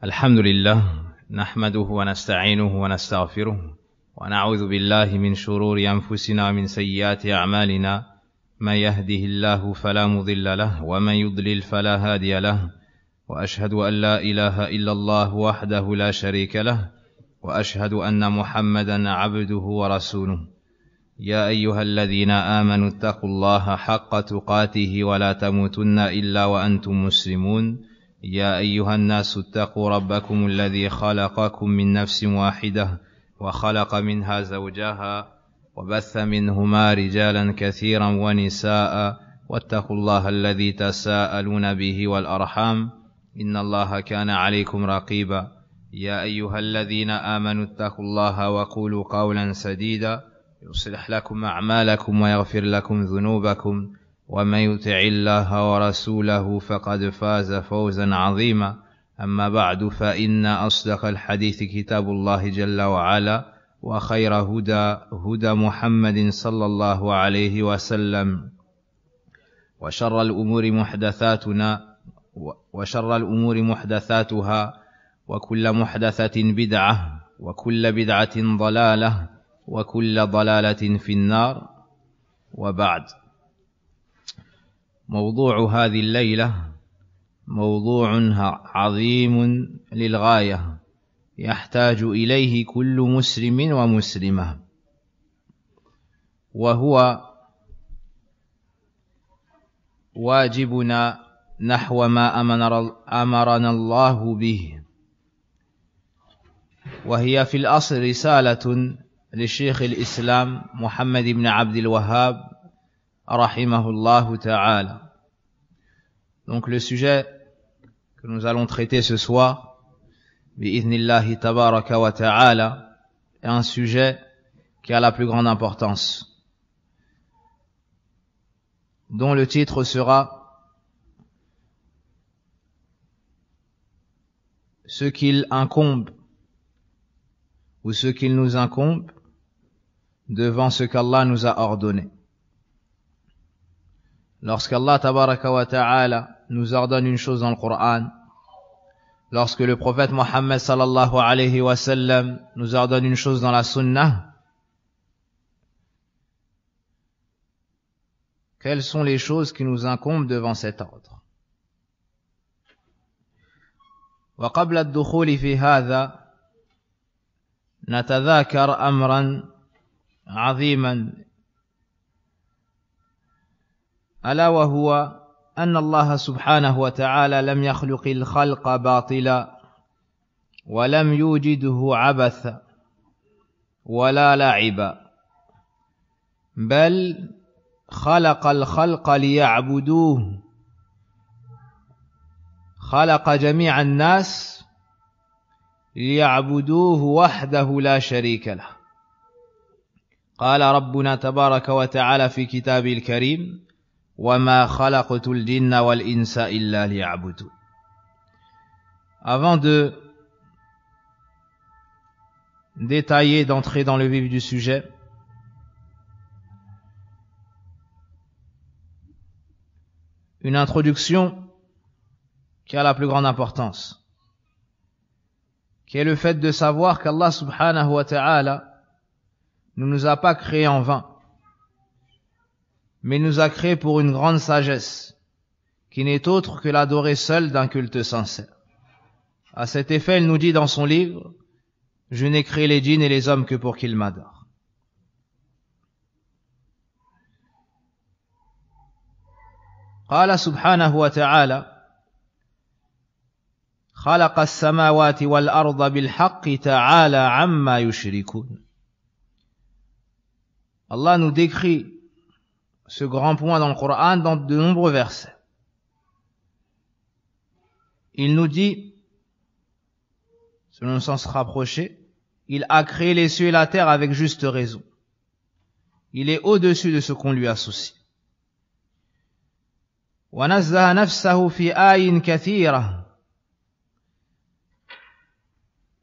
الحمد لله نحمده ونستعينه ونستغفره ونعوذ بالله من شرور أنفسنا ومن سيئات أعمالنا من يهده الله فلا مضل له ومن يضلل فلا هادي له وأشهد أن لا إله إلا الله وحده لا شريك له وأشهد أن محمدا عبده ورسوله يا أيها الذين آمنوا اتقوا الله حق تقاته ولا تموتن إلا وأنتم مسلمون يا أيها الناس اتقوا ربكم الذي خلقكم من نفس واحدة وخلق منها زوجها وبث منهما رجالا كثيرا ونساء واتقوا الله الذي تساءلون به والأرحام إن الله كان عليكم رقيبا يا أيها الذين آمنوا اتقوا الله وقولوا قولا سديدا يصلح لكم أعمالكم ويغفر لكم ذنوبكم ومن يطع الله ورسوله فقد فاز فوزا عظيما أما بعد فإن أصدق الحديث كتاب الله جل وعلا وخير هدى محمد صلى الله عليه وسلم وشر الأمور محدثاتها وكل محدثة بدعة وكل بدعة ضلالة وكل ضلالة في النار وبعد. موضوع هذه الليلة موضوع عظيم للغاية يحتاج إليه كل مسلم ومسلمة، وهو واجبنا نحو ما أمرنا الله به، وهي في الأصل رسالة لشيخ الإسلام محمد بن عبد الوهاب rahimahullah ta'ala. Donc le sujet que nous allons traiter ce soir, bi'idhnillahi tabaraka wa ta'ala, est un sujet qui a la plus grande importance, dont le titre sera ce qu'il incombe ou ce qu'il nous incombe devant ce qu'Allah nous a ordonné. Lorsqu'Allah tabaraka wa ta'ala nous ordonne une chose dans le Coran, lorsque le prophète Mohammed sallallahu alayhi wa sallam nous ordonne une chose dans la Sunnah, quelles sont les choses qui nous incombent devant cet ordre? وقبل الدخول في هذا نتذاكر أمرا عظيما، ألا وهو أن الله سبحانه وتعالى لم يخلق الخلق باطلا ولم يوجده عبثا ولا لعبا، بل خلق الخلق ليعبدوه، خلق جميع الناس ليعبدوه وحده لا شريك له. قال ربنا تبارك وتعالى في كتابه الكريم وَمَا خَلَقْتُ الْجِنَّ وَالْإِنسَ إِلَّا لِيَعْبُدُونِ. Avant de détailler, d'entrer dans le vif du sujet, une introduction qui a la plus grande importance, qui est le fait de savoir qu'Allah subhanahu wa ta'ala ne nous a pas créés en vain, mais nous a créés pour une grande sagesse, qui n'est autre que l'adorer seul d'un culte sincère. À cet effet, il nous dit dans son livre, « Je n'ai créé les djinns et les hommes que pour qu'ils m'adorent. » قال سبحانه وتعالى خلق السماوات والأرض بالحق تعالى عما يشركون. Allah nous décrit ce grand point dans le Coran dans de nombreux versets. Il nous dit, selon le sens rapproché, il a créé les cieux et la terre avec juste raison. Il est au-dessus de ce qu'on lui associe. وَنَزَّهَ نَفْسَهُ فِي آيٍ كَثِيرَةٍ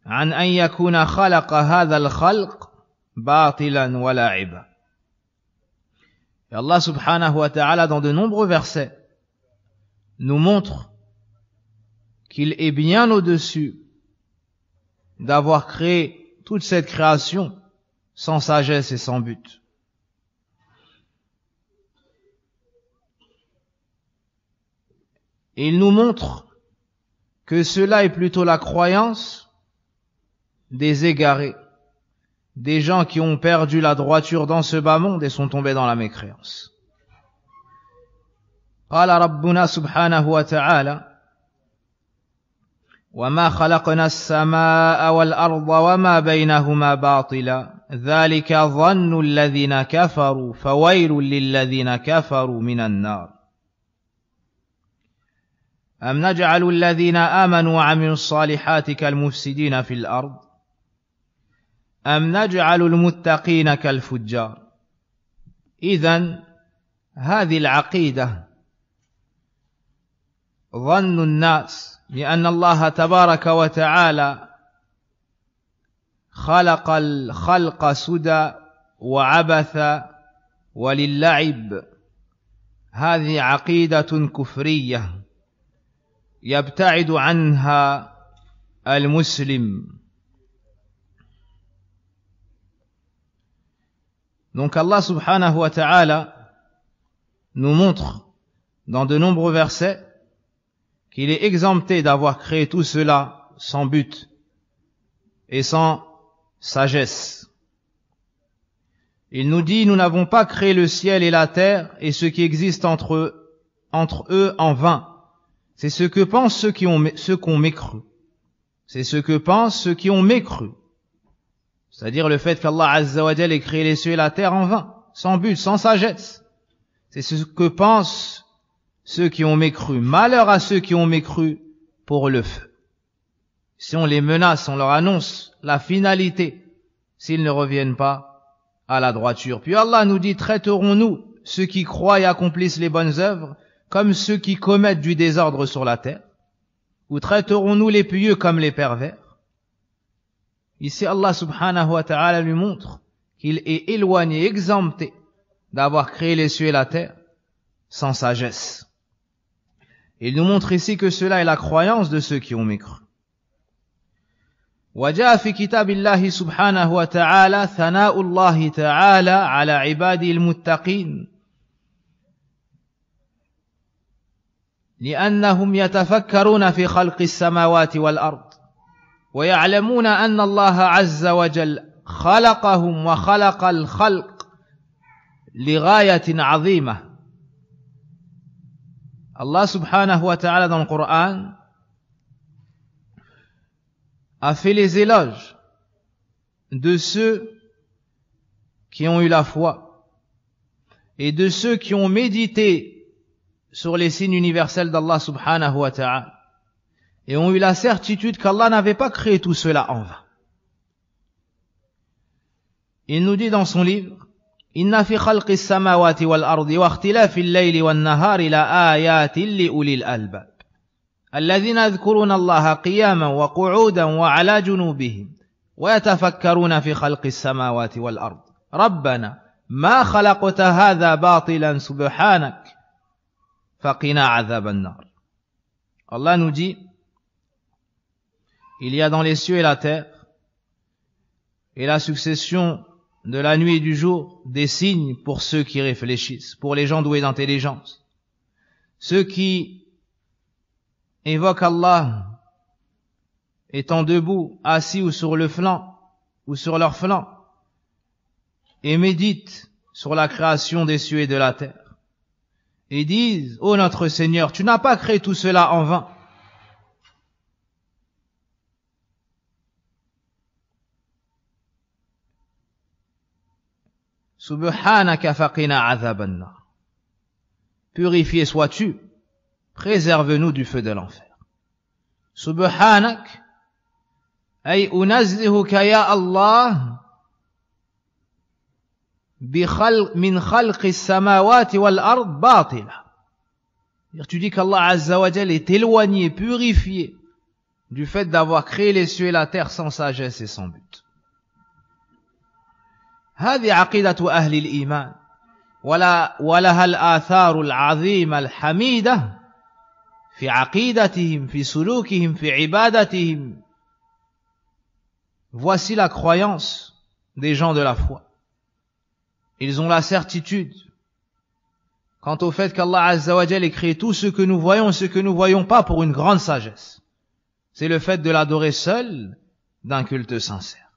عَنْ أَنْ يَكُونَ خَلَقَ هَذَا الْخَلْقِ بَاطِلًا وَلَعِبًا. Et Allah subhanahu wa ta'ala, dans de nombreux versets, nous montre qu'il est bien au-dessus d'avoir créé toute cette création sans sagesse et sans but. Et il nous montre que cela est plutôt la croyance des égarés, des gens qui ont perdu la droiture dans ce bas monde et sont tombés dans la mécréance. قال ربنا سبحانه وتعالى وما خلقنا السماء والأرض وما بينهما باطلا ذلك ظن الذين كفروا فويل للذين كفروا من النار أم نجعل الذين آمنوا وعملوا الصالحات كالمفسدين في الأرض أم نجعل المتقين كالفجار. إذن هذه العقيدة ظن الناس لأن الله تبارك وتعالى خلق الخلق سدى وعبث وللعب. هذه عقيدة كفرية يبتعد عنها المسلم. Donc Allah subhanahu wa ta'ala nous montre dans de nombreux versets qu'il est exempté d'avoir créé tout cela sans but et sans sagesse. Il nous dit, nous n'avons pas créé le ciel et la terre et ce qui existe entre eux en vain. C'est ce que pensent ceux qui ont mécru. C'est ce que pensent ceux qui ont mécru. C'est-à-dire le fait qu'Allah Azza wa Jal ait créé les cieux et la terre en vain, sans but, sans sagesse. C'est ce que pensent ceux qui ont mécru. Malheur à ceux qui ont mécru pour le feu. Si on les menace, on leur annonce la finalité s'ils ne reviennent pas à la droiture. Puis Allah nous dit, traiterons-nous ceux qui croient et accomplissent les bonnes œuvres comme ceux qui commettent du désordre sur la terre? Ou traiterons-nous les pieux comme les pervers? Ici Allah subhanahu wa ta'ala lui montre qu'il est éloigné, exempté d'avoir créé les cieux et la terre sans sagesse. Il nous montre ici que cela est la croyance de ceux qui ont mécru. وجاء في كتاب الله سبحانه وتعالى ثناء الله تعالى على عباده المتقين لأنهم يتفكرون في خلق السماوات والأرض ويعلمون أن الله عز وجل خلقهم وخلق الخلق لغاية عظيمة. Allah subhanahu wa ta'ala dans le Coran a fait les éloges de ceux qui ont eu la foi et de ceux qui ont médité sur les signes universels d'Allah subhanahu wa ta'ala et ont eu la certitude qu'Allah n'avait pas créé tout cela en vain. Il nous dit dans son livre إن في خلق السماوات والأرض واختلاف الليل والنهار لآيات لأولي الألباب الذين يذكرون الله قياما وقعودا وعلى جنوبهم ويتفكرون في خلق السماوات والأرض ربنا ما خلقت هذا باطلا سبحانك فقنا عذاب النار. Allah nous dit, il y a dans les cieux et la terre et la succession de la nuit et du jour des signes pour ceux qui réfléchissent, pour les gens doués d'intelligence, ceux qui évoquent Allah étant debout, assis ou sur le flanc ou sur leur flanc et méditent sur la création des cieux et de la terre et disent, ô notre Seigneur, tu n'as pas créé tout cela en vain. Subhanaka faqina adhaban nar. Purifié sois-tu, préserve-nous du feu de l'enfer. Subhanak ay unazzihuka ya Allah min khalqi as-samawati wal ard batila. Tu dis qu'Allah Azza wa Jal est éloigné, purifié du fait d'avoir créé les cieux et la terre sans sagesse et sans but. هذه عقيدة أهل الإيمان ولها الآثار العظيمة الحميدة في عقيدتهم في سلوكهم في عبادتهم Voici la croyance des gens de la foi. Ils ont la certitude quant au fait qu'Allah Azza wa Jal ait créé tout ce que nous voyons et ce que nous voyons pas pour une grande sagesse. C'est le fait de l'adorer seul d'un culte sincère.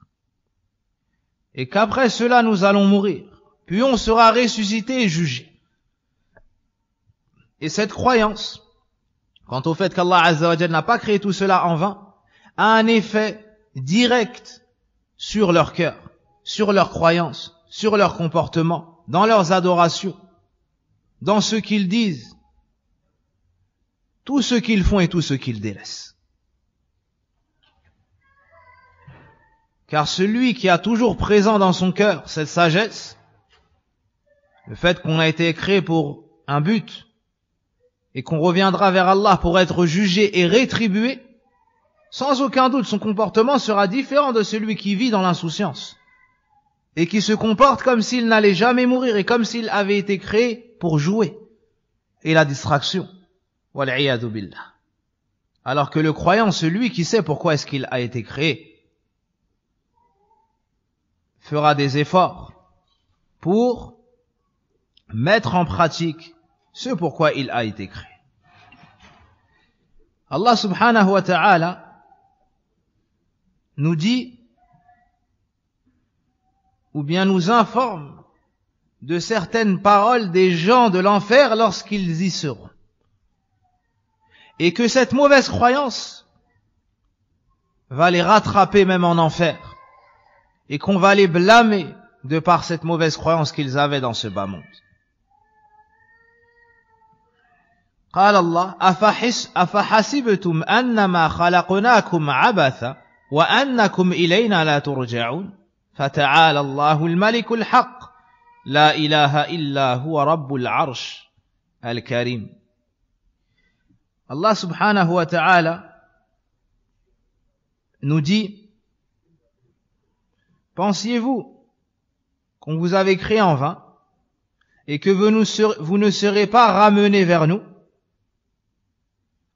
Et qu'après cela nous allons mourir, puis on sera ressuscité et jugé. Et cette croyance, quant au fait qu'Allah Azza wa Jal n'a pas créé tout cela en vain, a un effet direct sur leur cœur, sur leurs croyances, sur leur comportement, dans leurs adorations, dans ce qu'ils disent, tout ce qu'ils font et tout ce qu'ils délaissent. Car celui qui a toujours présent dans son cœur cette sagesse, le fait qu'on a été créé pour un but et qu'on reviendra vers Allah pour être jugé et rétribué, sans aucun doute son comportement sera différent de celui qui vit dans l'insouciance et qui se comporte comme s'il n'allait jamais mourir et comme s'il avait été créé pour jouer et la distraction. Wal'iyadu billah. Alors que le croyant, celui qui sait pourquoi est-ce qu'il a été créé, fera des efforts pour mettre en pratique ce pourquoi il a été créé. Allah subhanahu wa ta'ala nous dit, ou bien nous informe de certaines paroles des gens de l'enfer lorsqu'ils y seront. Et que cette mauvaise croyance va les rattraper même en enfer. Et qu'on va les blâmer de par cette mauvaise croyance qu'ils avaient dans ce bas monde. قال الله أفحسبتم أنما خلقناكم عبثا وأنكم إلينا لا ترجعون فتعالى الله الملك الحق لا إله إلا هو رب العرش الكريم. Allah subhanahu wa ta'ala nous dit, pensiez-vous qu'on vous avait créé en vain et que vous ne serez pas ramenés vers nous?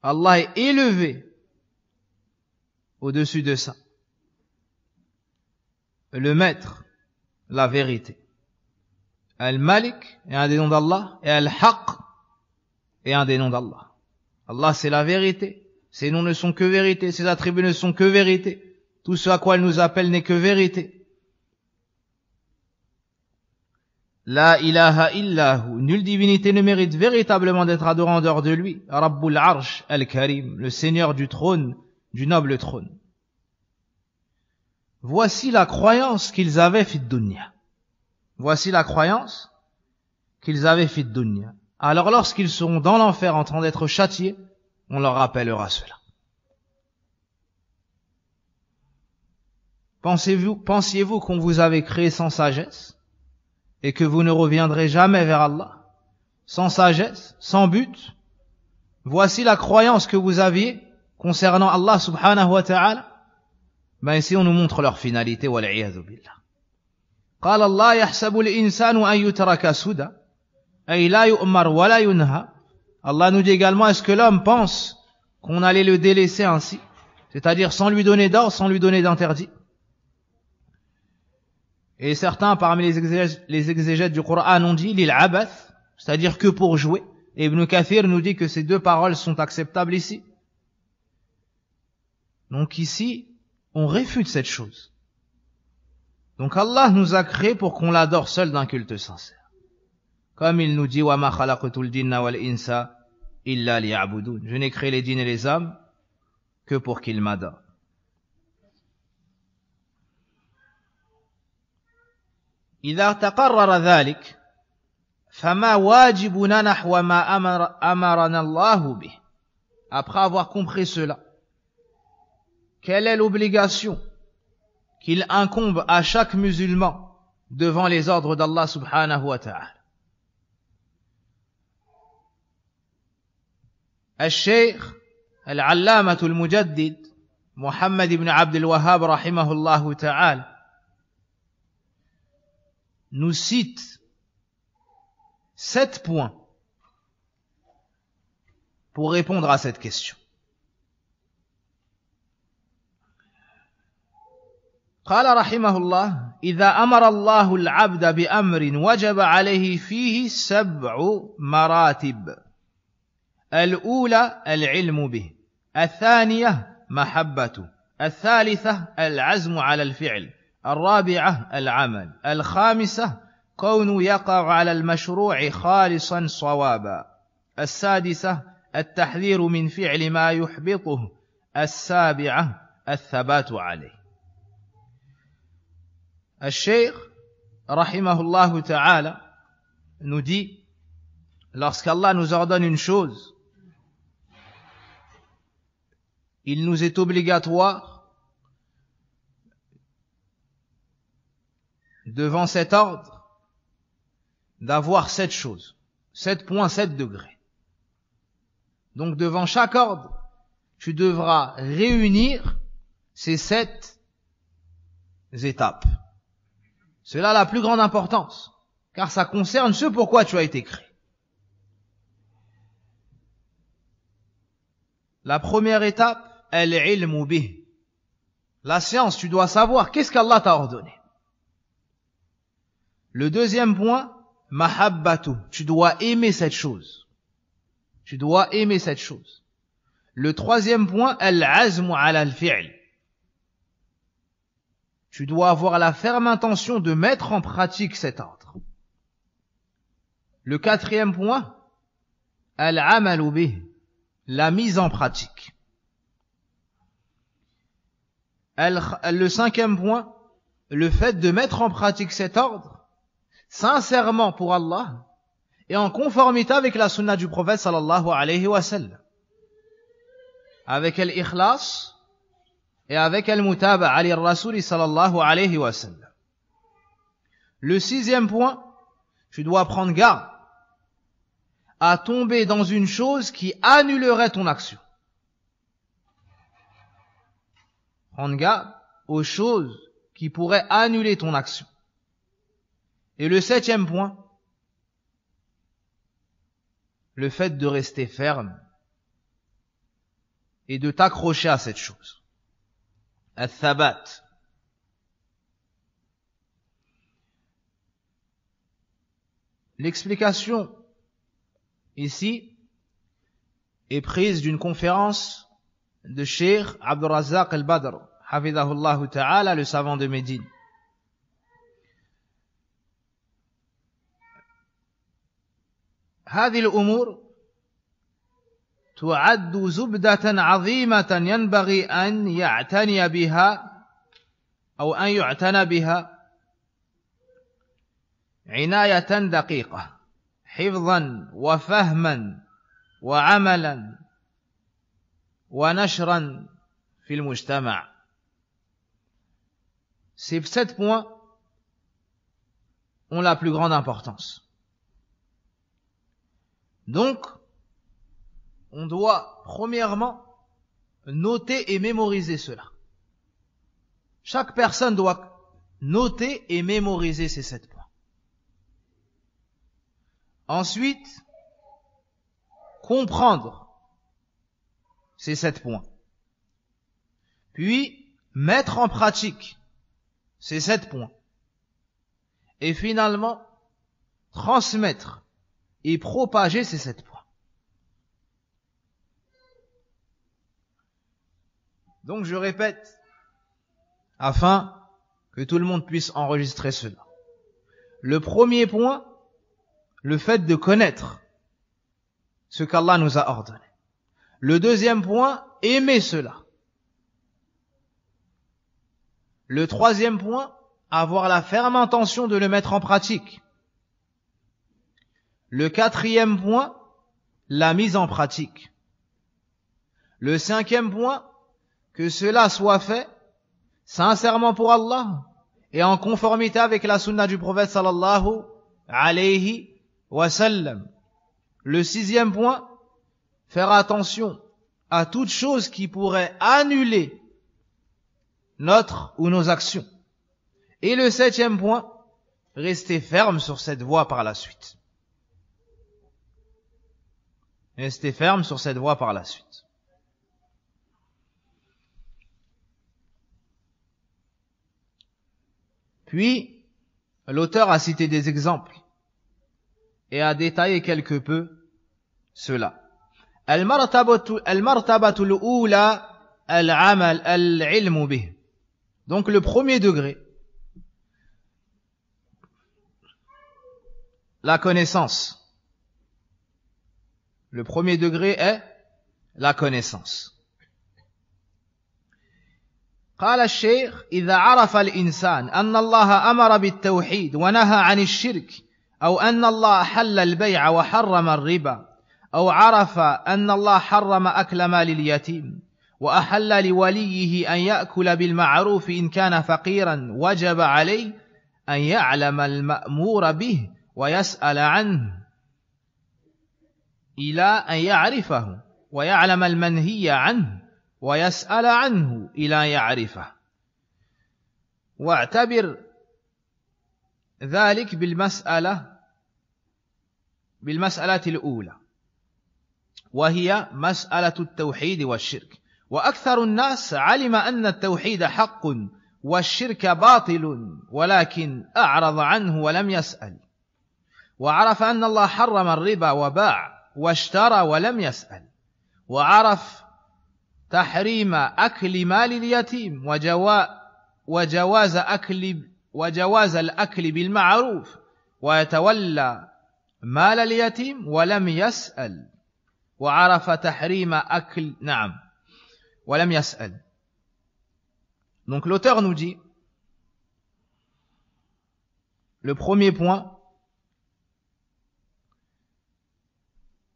Allah est élevé au-dessus de ça. Le maître, la vérité. Al-Malik est un des noms d'Allah et Al-Haq est un des noms d'Allah. Allah c'est la vérité. Ses noms ne sont que vérité, ses attributs ne sont que vérité. Tout ce à quoi il nous appelle n'est que vérité. La ilaha illahu, nulle divinité ne mérite véritablement d'être adorée en dehors de lui. Rabbul Arsh al-Karim, le Seigneur du trône, du noble trône. Voici la croyance qu'ils avaient fit dunya. Voici la croyance qu'ils avaient fit dunya. Alors lorsqu'ils seront dans l'enfer en train d'être châtiés, on leur rappellera cela. Pensiez-vous qu'on vous avait créé sans sagesse et que vous ne reviendrez jamais vers Allah, sans sagesse, sans but? Voici la croyance que vous aviez concernant Allah subhanahu wa ta'ala. Ben ici on nous montre leur finalité, wal'iyadu billah. قال الله يحسب الإنسان أن يترك سدى أي لا يؤمر ولا ينهى. Allah nous dit également, est-ce que l'homme pense qu'on allait le délaisser ainsi, c'est-à-dire sans lui donner d'ordre, sans lui donner d'interdit? Et certains parmi les exégètes du Coran ont dit lil abath, c'est-à-dire que pour jouer. Et Ibn Kathir nous dit que ces deux paroles sont acceptables ici. Donc ici, on réfute cette chose. Donc Allah nous a créés pour qu'on l'adore seul d'un culte sincère. Comme il nous dit wa ma khalaqtul jinna wal insa illa liya'budun. Je n'ai créé les djinns et les hommes que pour qu'ils m'adorent. إذا تقرر ذلك فما واجبنا نحو ما أمرنا الله به. Après avoir compris cela, quelle est l'obligation qu'il incombe à chaque musulman devant les ordres d'Allah subhanahu wa ta'ala? الشيخ العلامة المجدد محمد بن عبد الوهاب رحمه الله تعالى nous cite 7 points pour répondre à cette question. قال رحمه الله إذا أمر الله العبد بأمر وجب عليه فيه 7 مراتب. الأولى العلم به، الثانية محبته، الثالثة العزم على الفعل، الرابعة العمل، الخامسة كون يقع على المشروع خالصا صوابا، السادسة التحذير من فعل ما يحبطه، السابعة الثبات عليه. الشيخ rahimahullah ta'ala nous dit, lorsqu'Allah nous ordonne une chose, il nous est obligatoire devant cet ordre d'avoir 7 choses, 7,7 degrés. Donc devant chaque ordre, tu devras réunir ces 7 étapes. Cela a la plus grande importance, car ça concerne ce pourquoi tu as été créé. La première étape, al-ilmu bih. La science, tu dois savoir qu'est-ce qu'Allah t'a ordonné. Le deuxième point, mahabbatu. Tu dois aimer cette chose. Tu dois aimer cette chose. Le troisième point, al-azmu ala al-fi'l. Tu dois avoir la ferme intention de mettre en pratique cet ordre. Le quatrième point, al-amalu bih. La mise en pratique. Le cinquième point, le fait de mettre en pratique cet ordre sincèrement pour Allah et en conformité avec la sunna du prophète sallallahu alayhi wa sallam, avec l'ikhlas et avec al-mutaba'a lir-rasul sallallahu alayhi wa sallam. Le sixième point, tu dois prendre garde à tomber dans une chose qui annulerait ton action. Prendre garde aux choses qui pourraient annuler ton action. Et le septième point, le fait de rester ferme et de t'accrocher à cette chose. Al-thabat. L'explication ici est prise d'une conférence de Cheikh Abdul Razzaq al-Badr, hafidhahullah ta'ala, le savant de Médine. هذه الأمور تعد زبدة عظيمة ينبغي أن يعتني بها أو أن يعتنى بها عناية دقيقة حفظا وفهما وعملا ونشرا في المجتمع. Ces 7 points ont la plus grande importance. Donc, on doit premièrement noter et mémoriser cela. Chaque personne doit noter et mémoriser ces 7 points. Ensuite, comprendre ces 7 points. Puis, mettre en pratique ces 7 points. Et finalement, transmettre et propager ces 7 points. Donc je répète, afin que tout le monde puisse enregistrer cela. Le premier point, le fait de connaître ce qu'Allah nous a ordonné. Le deuxième point, aimer cela. Le troisième point, avoir la ferme intention de le mettre en pratique. Le quatrième point, la mise en pratique. Le cinquième point, que cela soit fait sincèrement pour Allah et en conformité avec la sunna du prophète sallallahu alayhi wa sallam. Le sixième point, faire attention à toute chose qui pourrait annuler notre ou nos actions. Et le septième point, rester ferme sur cette voie par la suite. Rester ferme sur cette voie par la suite. Puis, l'auteur a cité des exemples et a détaillé quelque peu cela. Al-martabatul ula al-amal al-ilmu bih. Donc le premier degré, la connaissance. Le premier degré est la connaissance. قال الشيخ إذا عرف الإنسان أن الله أمر بالتوحيد ونهى عن الشرك أو أن الله حل البيع وحرم الربا أو عرف أن الله حرم أكل مال اليتيم وأحل لوليه أن يأكل بالمعروف إن كان فقيرا وجب عليه أن يعلم المأمور به ويسأل عنه إلى أن يعرفه ويعلم المنهي عنه ويسأل عنه إلى يعرفه واعتبر ذلك بالمسألة الأولى وهي مسألة التوحيد والشرك وأكثر الناس علم أن التوحيد حق والشرك باطل ولكن أعرض عنه ولم يسأل وعرف أن الله حرم الربا وباع واشترى ولم يسأل وعرف تحريم أكل مال اليتيم وجواز الأكل بالمعروف ويتولى مال اليتيم ولم يسأل وعرف تحريم أكل ولم يسأل. Donc l'auteur nous dit le premier point,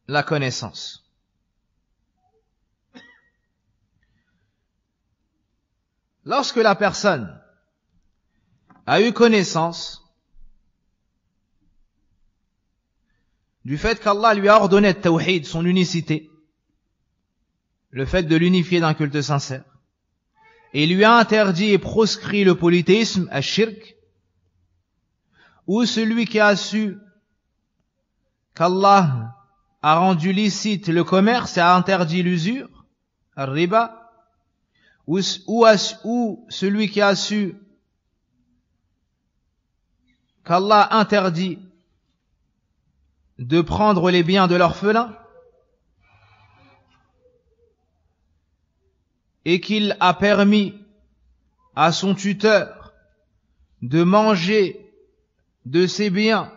la connaissance. Lorsque la personne a eu connaissance du fait qu'Allah lui a ordonné le tawhid, son unicité, le fait de l'unifier d'un culte sincère, et lui a interdit et proscrit le polythéisme, al-shirk, ou celui qui a su qu'Allah a rendu licite le commerce et a interdit l'usure, al-riba, ou celui qui a su qu'Allah interdit de prendre les biens de l'orphelin et qu'il a permis à son tuteur de manger de ses biens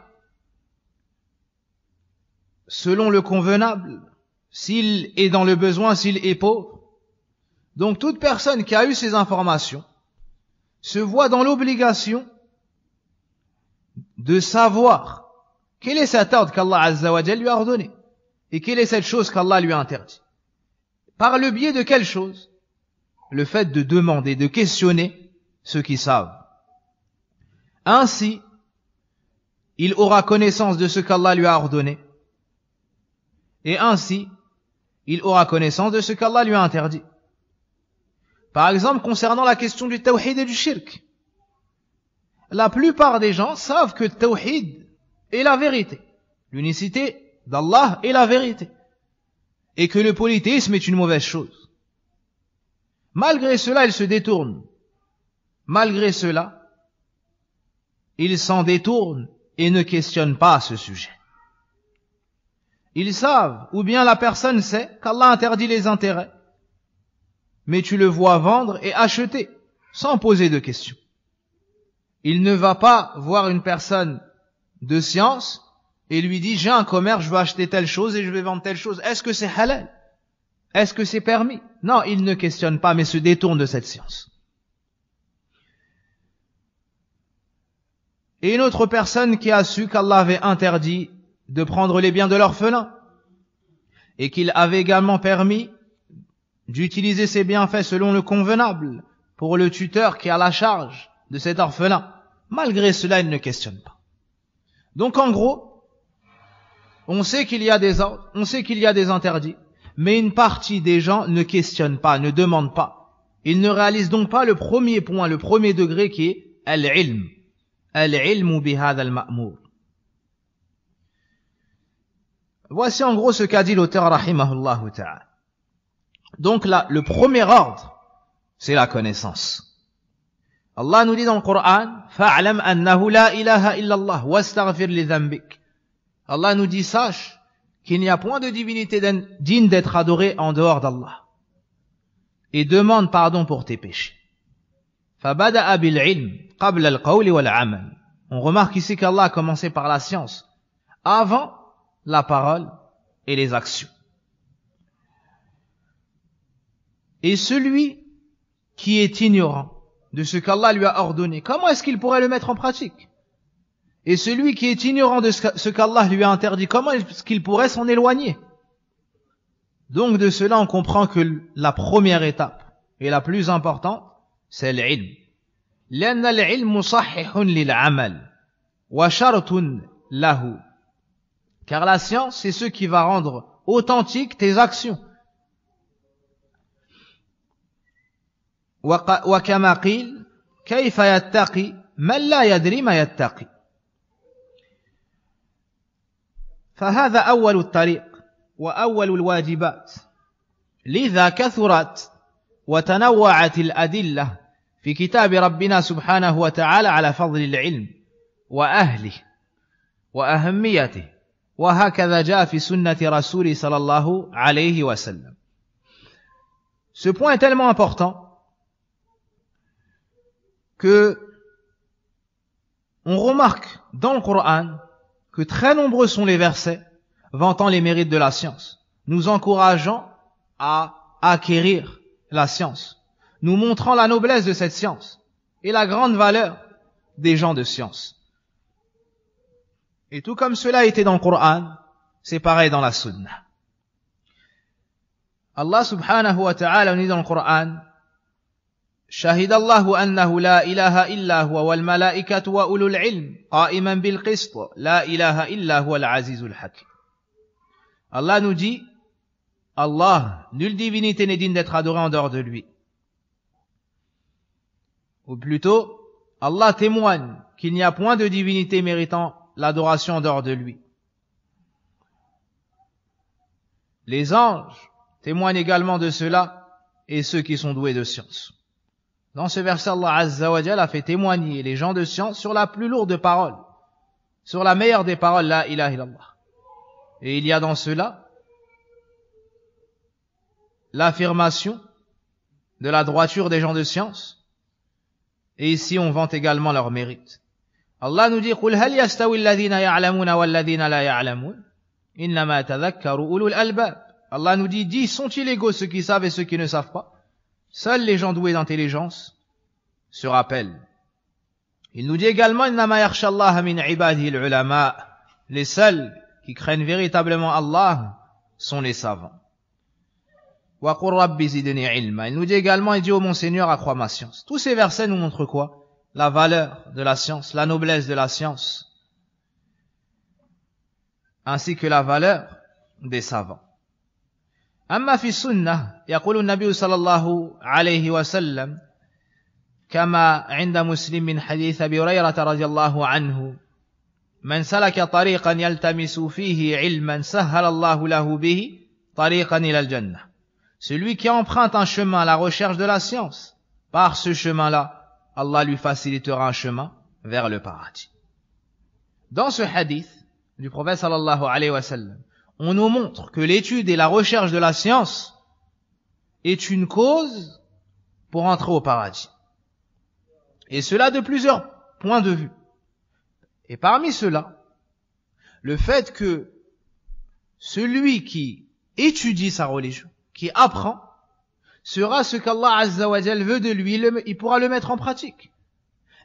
selon le convenable, s'il est dans le besoin, s'il est pauvre. Donc toute personne qui a eu ces informations se voit dans l'obligation de savoir quel est cet ordre qu'Allah Azza wa Jal lui a ordonné et quelle est cette chose qu'Allah lui a interdit. Par le biais de quelle chose? Le fait de demander, de questionner ceux qui savent. Ainsi, il aura connaissance de ce qu'Allah lui a ordonné et ainsi, il aura connaissance de ce qu'Allah lui a interdit. Par exemple, concernant la question du tawhid et du shirk, la plupart des gens savent que le tawhid est la vérité, l'unicité d'Allah est la vérité, et que le polythéisme est une mauvaise chose. Malgré cela, ils se détournent. Malgré cela, ils s'en détournent et ne questionnent pas ce sujet. Ils savent, ou bien la personne sait qu'Allah interdit les intérêts, mais tu le vois vendre et acheter, sans poser de questions. Il ne va pas voir une personne de science et lui dit, j'ai un commerce, je veux acheter telle chose et je vais vendre telle chose. Est-ce que c'est halal? Est-ce que c'est permis? Non, il ne questionne pas, mais se détourne de cette science. Et une autre personne qui a su qu'Allah avait interdit de prendre les biens de l'orphelin et qu'il avait également permis d'utiliser ses bienfaits selon le convenable pour le tuteur qui a la charge de cet orphelin. Malgré cela, il ne questionne pas. Donc en gros, on sait qu'il y a des ordres, on sait qu'il y a des interdits, mais une partie des gens ne questionnent pas, ne demandent pas. Ils ne réalisent donc pas le premier point, le premier degré qui est al-ilm. Al-ilmu bihadha al-ma'mur. Voici en gros ce qu'a dit l'auteur rahimahullah ta'ala. Donc là, le premier ordre, c'est la connaissance. Allah nous dit dans le Coran, fa'lam annahu la ilaha illallah wastaghfir li dhanbik. Allah nous dit, sache qu'il n'y a point de divinité digne d'être adorée en dehors d'Allah. Et demande pardon pour tes péchés. Fabada'a bil ilm qabla al qawli wal amal. On remarque ici qu'Allah a commencé par la science, avant la parole et les actions. Et celui qui est ignorant de ce qu'Allah lui a ordonné, comment est-ce qu'il pourrait le mettre en pratique? Et celui qui est ignorant de ce qu'Allah lui a interdit, comment est-ce qu'il pourrait s'en éloigner? Donc de cela, on comprend que la première étape et la plus importante, c'est l'ilm. لأن العلم مصحح للعمل وشرط له. Car la science, c'est ce qui va rendre authentique tes actions. وكما قيل كيف يتقي من لا يدري ما يتقي. فهذا أول الطريق وأول الواجبات. لذا كثرت وتنوعت الأدلة في كتاب ربنا سبحانه وتعالى على فضل العلم وأهله وأهميته. وهكذا جاء في سنة رسول صلى الله عليه وسلم. Ce point est tellement important que on remarque dans le Coran que très nombreux sont les versets vantant les mérites de la science, nous encourageant à acquérir la science, nous montrant la noblesse de cette science et la grande valeur des gens de science. Et tout comme cela a été dans le Coran, c'est pareil dans la Sunna. Allah subhanahu wa ta'ala nous dit dans le Coran, شهد الله أنه لا إله إلا هو والملائكة وأولو العلم قائما بالقسط لا إله إلا هو العزيز الحكيم. Allah nous dit, Allah, nulle divinité n'est digne d'être adorée en dehors de lui. Ou plutôt, Allah témoigne qu'il n'y a point de divinité méritant l'adoration en dehors de lui. Les anges témoignent également de cela et ceux qui sont doués de science. Dans ce verset, Allah Azza wa Jalla a fait témoigner les gens de science sur la plus lourde parole, sur la meilleure des paroles, la ilaha illallah. Et il y a dans cela l'affirmation de la droiture des gens de science. Et ici, on vante également leur mérite. Allah nous dit, قُلْ هَلْ يَسْتَوِي الَّذِينَ يَعْلَمُونَ وَالَّذِينَ لَا يَعْلَمُونَ إِنَّمَا يَتَذَكَّرُ أُولُو الْأَلْبَابِ. Allah nous dit, dis, sont-ils égaux ceux qui savent et ceux qui ne savent pas? Seuls les gens doués d'intelligence se rappellent. Il nous dit également, إِنَّمَا يَخْشَى اللَّهَ مِنْ عِبَادِهِ الْعُلَمَاءِ. Les seuls qui craignent véritablement Allah sont les savants. وَقُلْ رَبِّ زِدْنِي عِلْمًا. Il nous dit également, il dit, ô mon Seigneur, accrois ma science. Tous ces versets nous montrent quoi? La valeur de la science, la noblesse de la science, ainsi que la valeur des savants. أما في السنة يقول النبي صلى الله عليه وسلم كما عند مسلم من حديث أبي هريرة رضي الله عنه من سلك طريقا يلتمس فيه علما سهل الله له به طريقا إلى الجنة. Celui qui emprunte un chemin à la recherche de la science, par ce chemin-là, Allah lui facilitera un chemin vers le paradis. Dans ce hadith du prophète sallallahu alayhi wa sallam, on nous montre que l'étude et la recherche de la science est une cause pour entrer au paradis. Et cela de plusieurs points de vue. Et parmi cela, le fait que celui qui étudie sa religion, qui apprend, sera ce qu'Allah Azza wa Jal veut de lui, il pourra le mettre en pratique.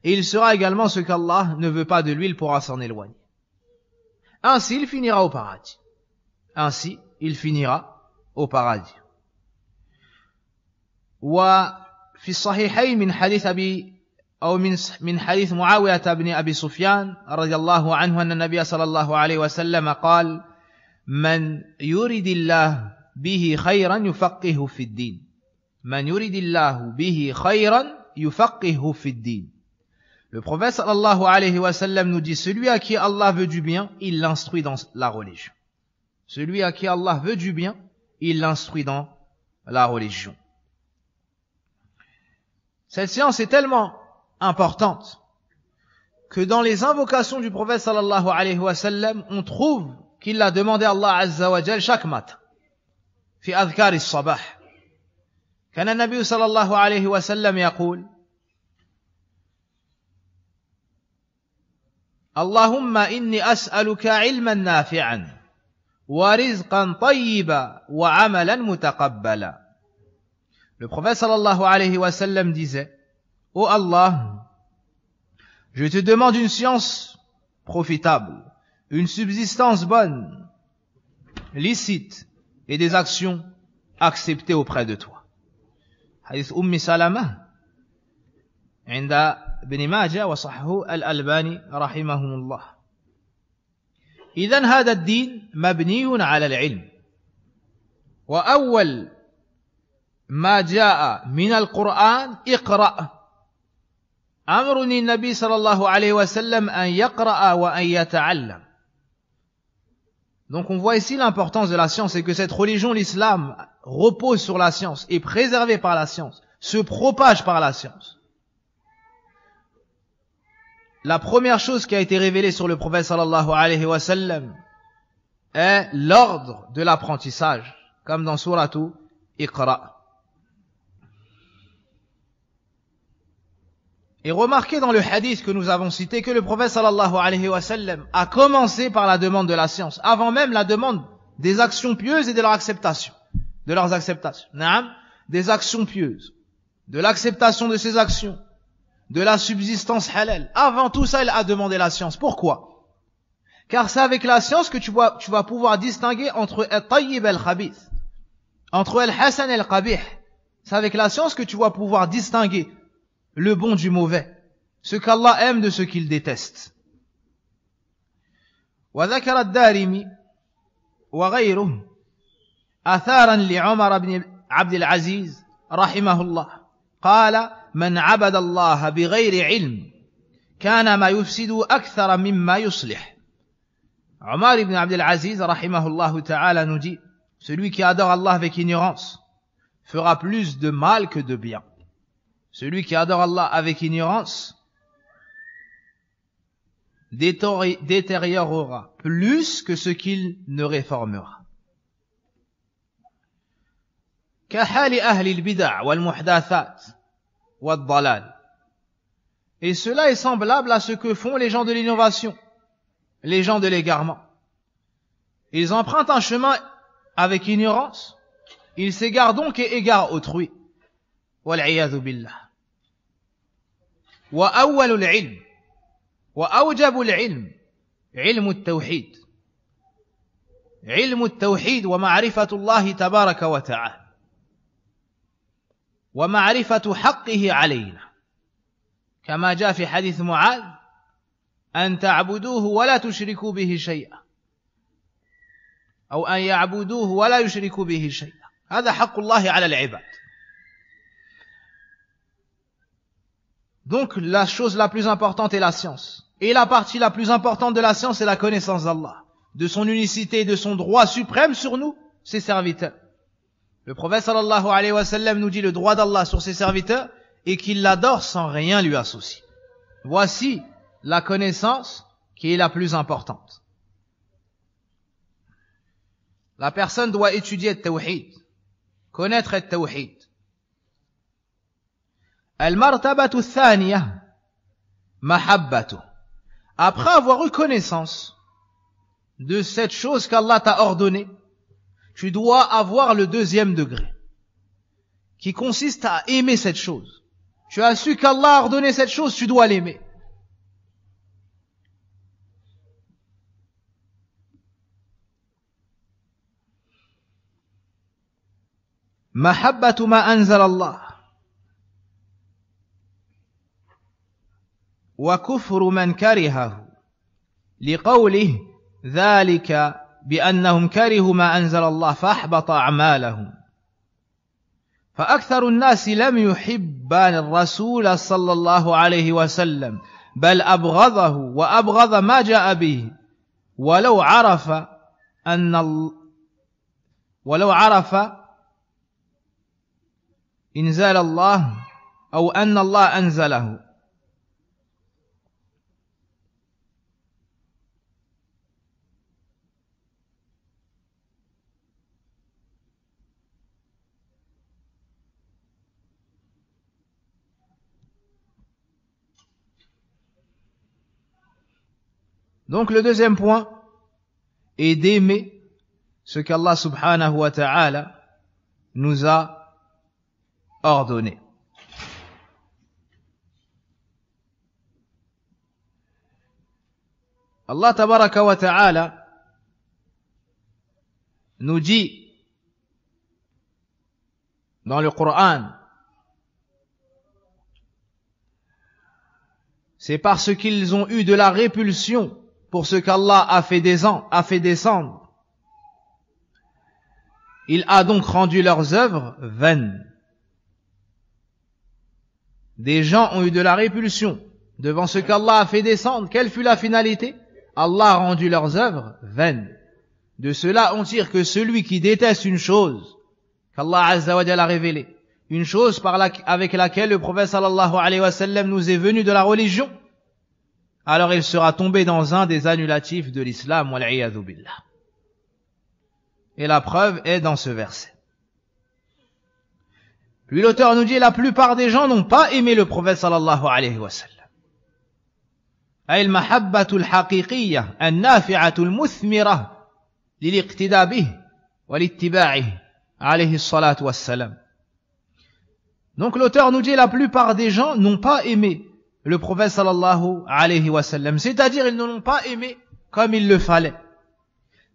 Et il sera également ce qu'Allah ne veut pas de lui, il pourra s'en éloigner. Ainsi, il finira au paradis. Ainsi, il finira au paradis. وفي الصحيحين من حديث من حديث معاوية بن أبي سفيان رضي الله عنه أن النبي صلى الله عليه وسلم قال من يريد الله به خيرا يفقهه في الدين من يريد الله به خيرا يفقهه في الدين. Le prophète sallallahu alayhi wa sallam nous dit, celui à qui Allah veut du bien, il l'instruit dans la religion. Celui à qui Allah veut du bien, il l'instruit dans la religion. Cette science est tellement importante que dans les invocations du prophète sallallahu alayhi wa sallam, on trouve qu'il l'a demandé à Allah azza wa jal chaque matin. في أذكار الصباح كان النبي صلى الله عليه وسلم يقول اللهم إني أسألك علما نافعا ورزقا طيبا وعملا متقبلا. Le prophète sallallahu alayhi wa sallam disait: Ô Allah, je te demande une science profitable, une subsistance bonne, licite et des actions acceptées auprès de toi. Hadith Salama عند ابن ماجه وصححه الألباني رحمهم الله. إذن هذا الدين مبني على العلم، وأول ما جاء من القرآن اقرأ. أمرني النبي صلى الله عليه وسلم أن يقرأ وأن يتعلم. Donc on voit ici l'importance de la science et que cette religion, l'islam, repose sur la science, est préservée par la science, se propage par la science. La première chose qui a été révélée sur le prophète sallallahu alayhi wa sallam est l'ordre de l'apprentissage, comme dans sourate Iqra. Et remarquez dans le hadith que nous avons cité que le prophète sallallahu alayhi wa sallam a commencé par la demande de la science, avant même la demande des actions pieuses et de leur acceptation. De leurs acceptations. Des actions pieuses. De l'acceptation de ces actions. De la subsistance halal. Avant tout ça, il a demandé la science. Pourquoi? Car c'est avec la science que tu vas pouvoir distinguer entre al-tayyib et al-khabith. Entre al-hasan et al-qabih. C'est avec la science que tu vas pouvoir distinguer le bon du mauvais, ce qu'Allah aime de ce qu'il déteste. وذكر الدارمي وغيره آثارا لعمر بن عبد العزيز رحمه الله قال من عبد الله بغير علم كان ما يفسد أكثر مما يصلح. Omar ibn Abd al-Aziz rahimahullah ta'ala nous dit: celui qui adore Allah avec ignorance fera plus de mal que de bien. Celui qui adore Allah avec ignorance détériorera plus que ce qu'il ne réformera. كحال أهل البدع والمحدثات والضلال. Et cela est semblable à ce que font les gens de l'innovation, les gens de l'égarement. Ils empruntent un chemin avec ignorance, ils s'égarent donc et égarent autrui. والعياذ بالله. وأول العلم وأوجب العلم علم التوحيد. علم التوحيد ومعرفة الله تبارك وتعالى ومعرفة حقه علينا كما جاء في حديث معاذ أن تعبدوه ولا تشركوا به شيئا أو أن يعبدوه ولا يشركوا به شيئا. هذا حق الله على العباد. Donc la chose la plus importante est la science. Et la partie la plus importante de la science est la connaissance d'Allah, de son unicité et de son droit suprême sur nous, ses serviteurs. Le prophète sallallahu alayhi wa sallam nous dit le droit d'Allah sur ses serviteurs et qu'il l'adore sans rien lui associer. Voici la connaissance qui est la plus importante. La personne doit étudier le tawhid, connaître le tawhid. المرتبة الثانية محبته. Après avoir eu connaissance de cette chose qu'Allah t'a ordonnée, tu dois avoir le deuxième degré, qui consiste à aimer cette chose. Tu as su qu'Allah a ordonné cette chose, tu dois l'aimer. محبة ما أنزل الله وكفر من كرهه لقوله ذلك بأنهم كرهوا ما أنزل الله فأحبط أعمالهم. فأكثر الناس لم يحبان الرسول صلى الله عليه وسلم بل أبغضه وأبغض ما جاء به ولو عرف إنزال الله أو أن الله أنزله Donc le deuxième point est d'aimer ce qu'Allah subhanahu wa ta'ala nous a ordonné. Allah tabaraka wa ta'ala nous dit dans le Coran, c'est parce qu'ils ont eu de la répulsion pour ce qu'Allah a fait descendre. Il a donc rendu leurs œuvres vaines. Des gens ont eu de la répulsion devant ce qu'Allah a fait descendre. Quelle fut la finalité? Allah a rendu leurs œuvres vaines. De cela, on tire que celui qui déteste une chose qu'Allah Azza wa Jalla a révélée, une chose avec laquelle le prophète sallallahu alayhi wa sallam nous est venu de la religion, alors il sera tombé dans un des annulatifs de l'islam, wal iyadhu billah. Et la preuve est dans ce verset. Puis l'auteur nous dit, la plupart des gens n'ont pas aimé le prophète sallallahu alayhi wa sallam. أي المحبة الحقيقية النافعة المثمرة للاقتداء به والاتباعه عليه الصلاة والسلام. Donc l'auteur nous dit, la plupart des gens n'ont pas aimé le prophète sallallahu alayhi wa sallam, c'est-à-dire ils ne l'ont pas aimé comme il le fallait,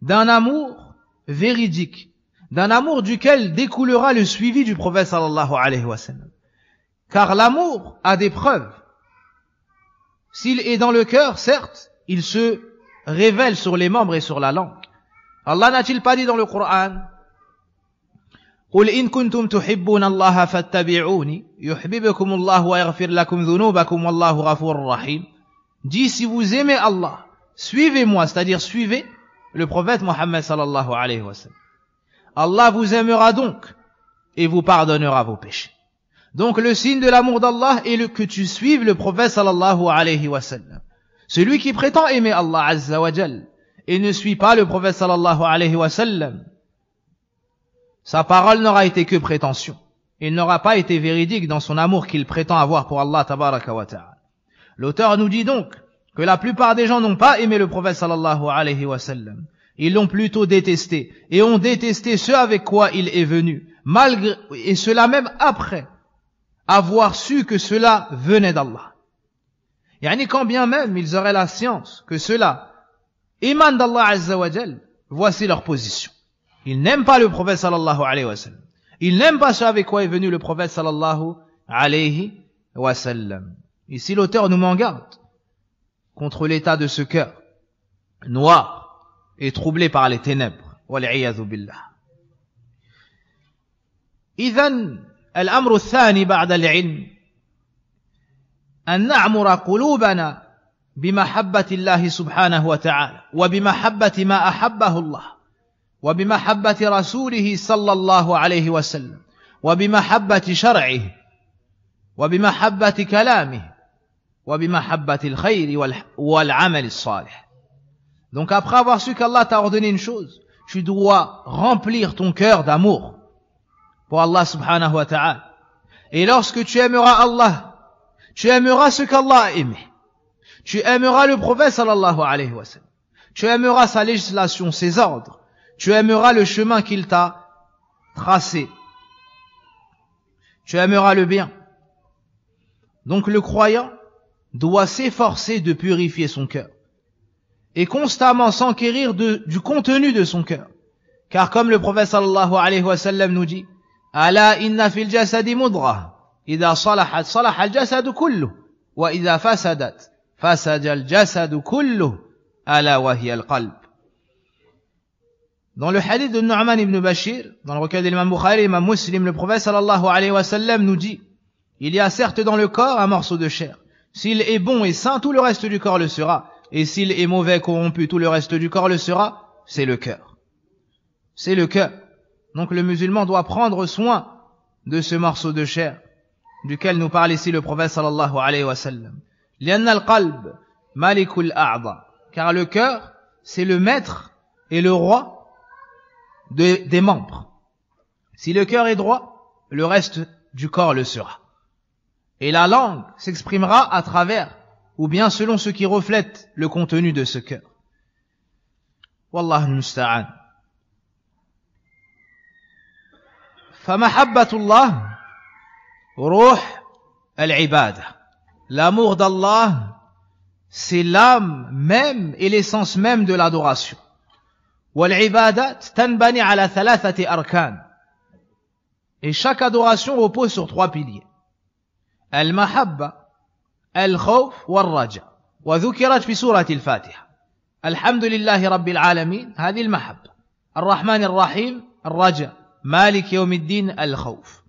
d'un amour véridique, d'un amour duquel découlera le suivi du prophète sallallahu alayhi wa sallam. Car l'amour a des preuves. S'il est dans le cœur, certes, il se révèle sur les membres et sur la langue. Allah n'a-t-il pas dit dans le Coran, قُلْ إِن كُنْتُمْ تُحِبُّونَ اللَّهَ فَاتَّبِعُونِ يُحْبِبْكُمُ اللَّهُ وَيَغْفِرْ لَكُمْ ذُنُوبَكُمْ وَاللَّهُ غَفُورٌ رَحِيمٌ. Dis, si vous aimez Allah, suivez-moi, c'est-à-dire suivez le prophète Mohammed sallallahu alayhi wa sallam. Allah vous aimera donc et vous pardonnera vos péchés. Donc le signe de l'amour d'Allah est que tu suives le prophète sallallahu alayhi wa sallam. Celui qui prétend aimer Allah azza wa jal et ne suit pas le prophète sallallahu alayhi wa sallam, sa parole n'aura été que prétention. Il n'aura pas été véridique dans son amour qu'il prétend avoir pour Allah tabaraka wa ta'ala. L'auteur nous dit donc que la plupart des gens n'ont pas aimé le prophète sallallahu alayhi wa sallam. Ils l'ont plutôt détesté et ont détesté ce avec quoi il est venu, et cela même après avoir su que cela venait d'Allah. Yani quand bien même ils auraient la science que cela émane d'Allah azza wa jal, voici leur position. Ils n'aiment pas le prophète sallallahu alayhi wa sallam. Ils n'aiment pas ce avec quoi est venu le prophète sallallahu alayhi wa sallam. Ici l'auteur nous m'en garde contre l'état de ce cœur noir et troublé par les ténèbres. Wal iyadhu billah. Idhan الأمر الثاني بعد العلم أن نعمر قلوبنا بمحبة الله سبحانه وتعالى وبمحبة ما أحبه الله وبمحبة رسوله صلى الله عليه وسلم وبمحبة شرعه وبمحبة كلامه وبمحبة الخير والعمل الصالح. Donc après avoir su qu'Allah t'a ordonné une chose, tu dois remplir ton cœur d'amour pour Allah subhanahu wa ta'ala. Et lorsque tu aimeras Allah, tu aimeras ce qu'Allah a aimé. Tu aimeras le prophète sallallahu alayhi wa sallam. Tu aimeras sa législation, ses ordres. Tu aimeras le chemin qu'il t'a tracé. Tu aimeras le bien. Donc le croyant doit s'efforcer de purifier son cœur et constamment s'enquérir du contenu de son cœur. Car comme le prophète sallallahu alayhi wa sallam nous dit, ألا إن في الجسد مضغة إذا صلحت صلح الجسد كله وإذا فسدت فسد الجسد كله ألا وهي القلب. Dans le hadith de Nu'man ibn Bashir, dans le recueil de l'imam Bukhari et l'imam Muslim, le prophète sallallahu alayhi wa sallam nous dit, il y a certes dans le corps un morceau de chair. S'il est bon et sain, tout le reste du corps le sera. Et s'il est mauvais, corrompu, tout le reste du corps le sera. C'est le cœur. C'est le cœur. Donc le musulman doit prendre soin de ce morceau de chair duquel nous parle ici le prophète sallallahu alayhi wa sallam. لأن القلب ملك الأعضاء. Car le cœur, c'est le maître et le roi des membres. Si le cœur est droit, le reste du corps le sera. Et la langue s'exprimera à travers ou bien selon ce qui reflète le contenu de ce cœur. Wallahu al-musta'an. فمحبة الله روح العبادة. L'amour d'Allah, c'est l'âme même et l'essence même de l'adoration. والعبادات تنبني على ثلاثة أركان. Et chaque adoration repose sur trois piliers. المحبة, الخوف والرجاء. وذكرت في سورة الفاتحة. الحمد لله رب العالمين, هذه المحبة. الرحمن الرحيم, الرجاء. مالك يوم الدين, الخوف.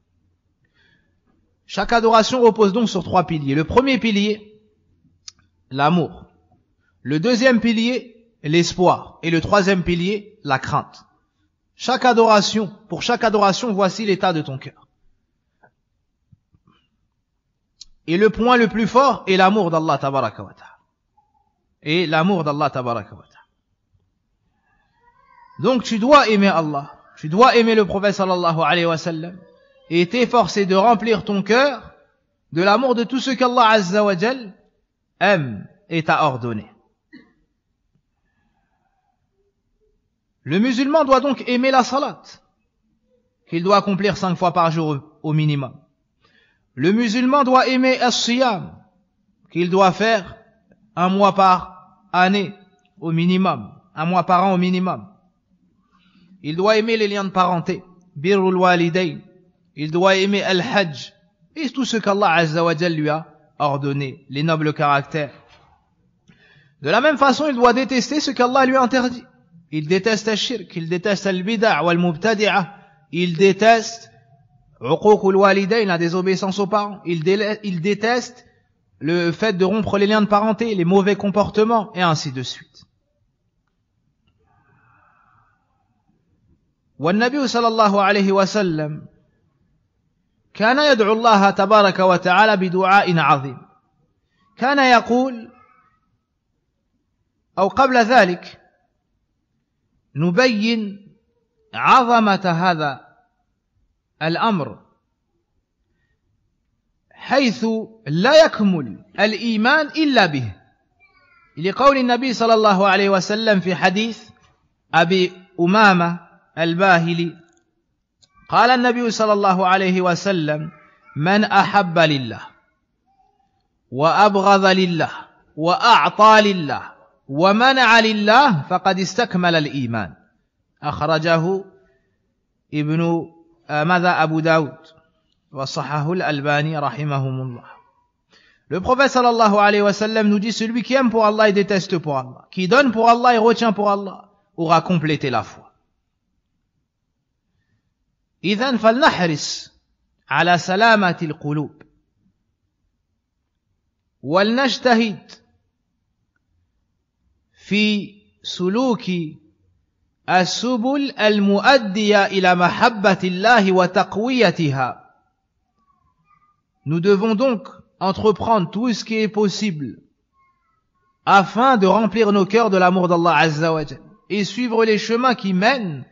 Chaque adoration repose donc sur trois piliers. Le premier pilier, l'amour. Le deuxième pilier, l'espoir. Et le troisième pilier, la crainte. Pour chaque adoration, voici l'état de ton cœur. Et le point le plus fort est l'amour d'Allah tabaraka wa ta'ala. Et l'amour d'Allah tabaraka wa ta'ala. Donc tu dois aimer Allah. Tu dois aimer le prophète sallallahu alayhi wa sallam. Et t'efforcer de remplir ton cœur de l'amour de tout ce qu'Allah azza wa jal aime et t'a ordonné. Le musulman doit donc aimer la salat, qu'il doit accomplir 5 fois par jour au minimum. Le musulman doit aimer as-siyam, qu'il doit faire 1 mois par année au minimum, 1 mois par an au minimum. Il doit aimer les liens de parenté, birrul walidayn. Il doit aimer al-hajj et tout ce qu'Allah azza wa jal lui a ordonné, les nobles caractères. De la même façon, il doit détester ce qu'Allah lui a interdit. Il déteste al-shirk, il déteste al-bid'a' wal-mubtadi'a, il déteste uququl walidayn, la désobéissance aux parents, il déteste le fait de rompre les liens de parenté, les mauvais comportements, et ainsi de suite. والنبي صلى الله عليه وسلم كان يدعو الله تبارك وتعالى بدعاء عظيم. كان يقول، أو قبل ذلك نبين عظمة هذا الأمر، حيث لا يكمل الإيمان إلا به، لقول النبي صلى الله عليه وسلم في حديث أبي أمامة الباهلي، قال النبي صلى الله عليه وسلم: من أحب لله وأبغض لله وأعطى لله ومنع لله فقد استكمل الإيمان. أخرجه أبو داود وصححه الألباني رحمهم الله. Le prophète sallallahu alayhi wa sallam nous dit: celui qui aime pour Allah et déteste pour Allah, qui donne pour Allah et retient pour Allah, aura complété la foi. إذن فلنحرص على سلامة القلوب ولنجتهد في سلوك السبل المؤدية إلى محبة الله وتقويتها. Nous devons donc entreprendre tout ce qui est possible afin de remplir nos cœurs de l'amour d'Allah Azza wa Jal et suivre les chemins qui mènent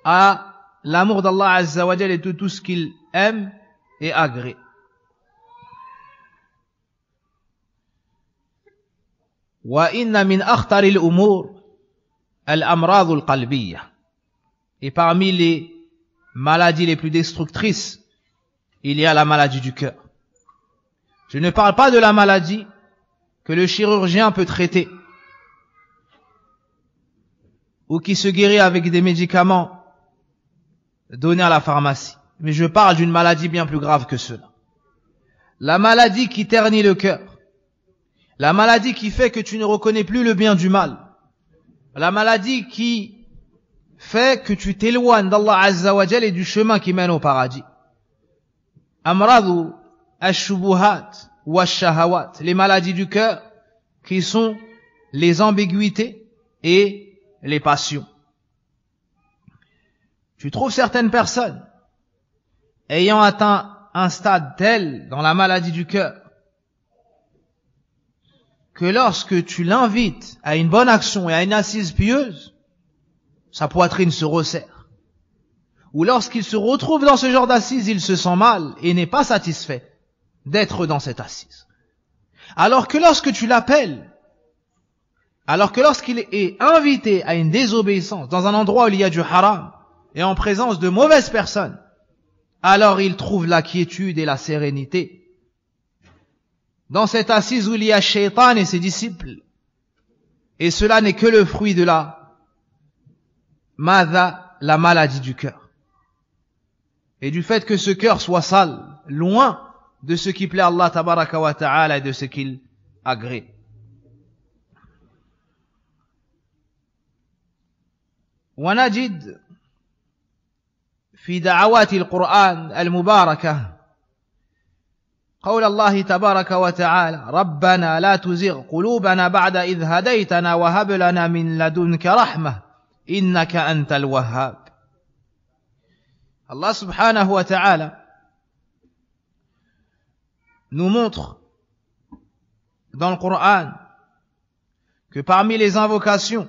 à l'amour d'Allah Azza wa Jal et de tout ce qu'il aime et agrée. وإن من أخطر الأمور الأمراض القلبية. Et parmi les maladies les plus destructrices, il y a la maladie du cœur. Je ne parle pas de la maladie que le chirurgien peut traiter ou qui se guérit avec des médicaments donnés à la pharmacie. Mais je parle d'une maladie bien plus grave que cela. La maladie qui ternit le cœur. La maladie qui fait que tu ne reconnais plus le bien du mal. La maladie qui fait que tu t'éloignes d'Allah Azza wa Jal et du chemin qui mène au paradis. Amradu ash-shubuhat wa ash-shahawat. Les maladies du cœur qui sont les ambiguïtés et les passions. Tu trouves certaines personnes ayant atteint un stade tel dans la maladie du cœur que lorsque tu l'invites à une bonne action et à une assise pieuse, sa poitrine se resserre. Ou lorsqu'il se retrouve dans ce genre d'assise, il se sent mal et n'est pas satisfait d'être dans cette assise. Alors que lorsque tu l'appelles, alors que lorsqu'il est invité à une désobéissance dans un endroit où il y a du haram et en présence de mauvaises personnes, alors il trouve la quiétude et la sérénité. Dans cette assise où il y a Shaitan et ses disciples, et cela n'est que le fruit de la maladie du cœur. Et du fait que ce cœur soit sale, loin de ce qui plaît à Allah tabaraka wa ta'ala et de ce qu'il agrée. ونجد في دعوات القرآن المباركة قول الله تبارك وتعالى ربنا لا تزغ قلوبنا بعد إذ هديتنا وهب لنا من لدنك رحمة إنك أنت الوهاب. Allah subhanahu wa ta'ala nous montre dans le Coran que parmi les invocations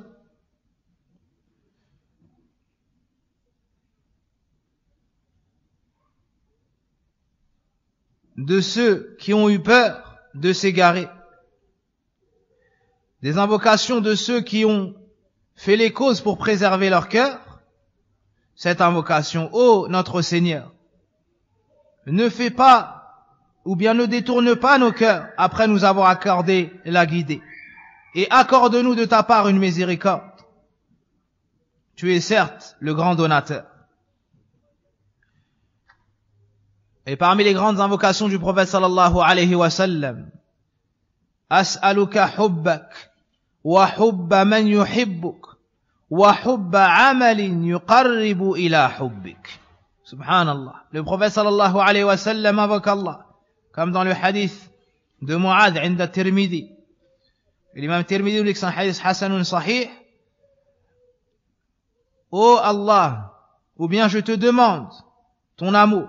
de ceux qui ont eu peur de s'égarer, des invocations de ceux qui ont fait les causes pour préserver leur cœur, cette invocation, ô notre Seigneur, ne fais pas, ou bien ne détourne pas nos cœurs après nous avoir accordé la guidée, et accorde-nous de ta part une miséricorde. Tu es certes le grand donateur. Et parmi les grandes invocations du prophète sallallahu alayhi wa sallam, As'aluka hubbak, wa hubba man yuhibbuk, wa hubba amalin yuqarribu ila hubbik. Subhanallah. Le prophète sallallahu alayhi wa sallam invoque Allah, comme dans le hadith de Mu'adh inda Tirmidhi. L'imam Tirmidhi dit que c'est un hadith hasanun sahih. Ô Allah, ou bien je te demande ton amour,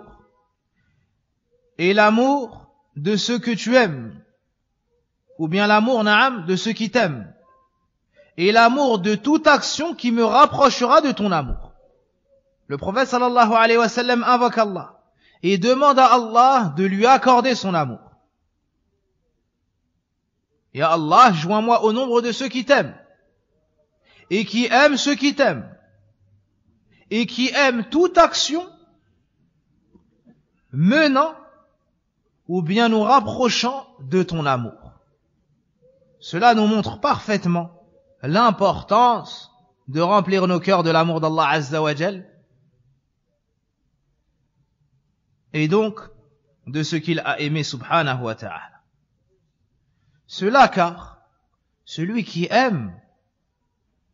et l'amour de ceux que tu aimes, ou bien l'amour, na'am, de ceux qui t'aiment, et l'amour de toute action qui me rapprochera de ton amour. Le prophète sallallahu alayhi wa sallam invoque Allah et demande à Allah de lui accorder son amour. Ya Allah, joins-moi au nombre de ceux qui t'aiment, et qui aiment ceux qui t'aiment, et qui aiment toute action menant ou bien nous rapprochant de ton amour. Cela nous montre parfaitement l'importance de remplir nos cœurs de l'amour d'Allah Azza wa Jal, et donc de ce qu'il a aimé subhanahu wa ta'ala. Cela car celui qui aime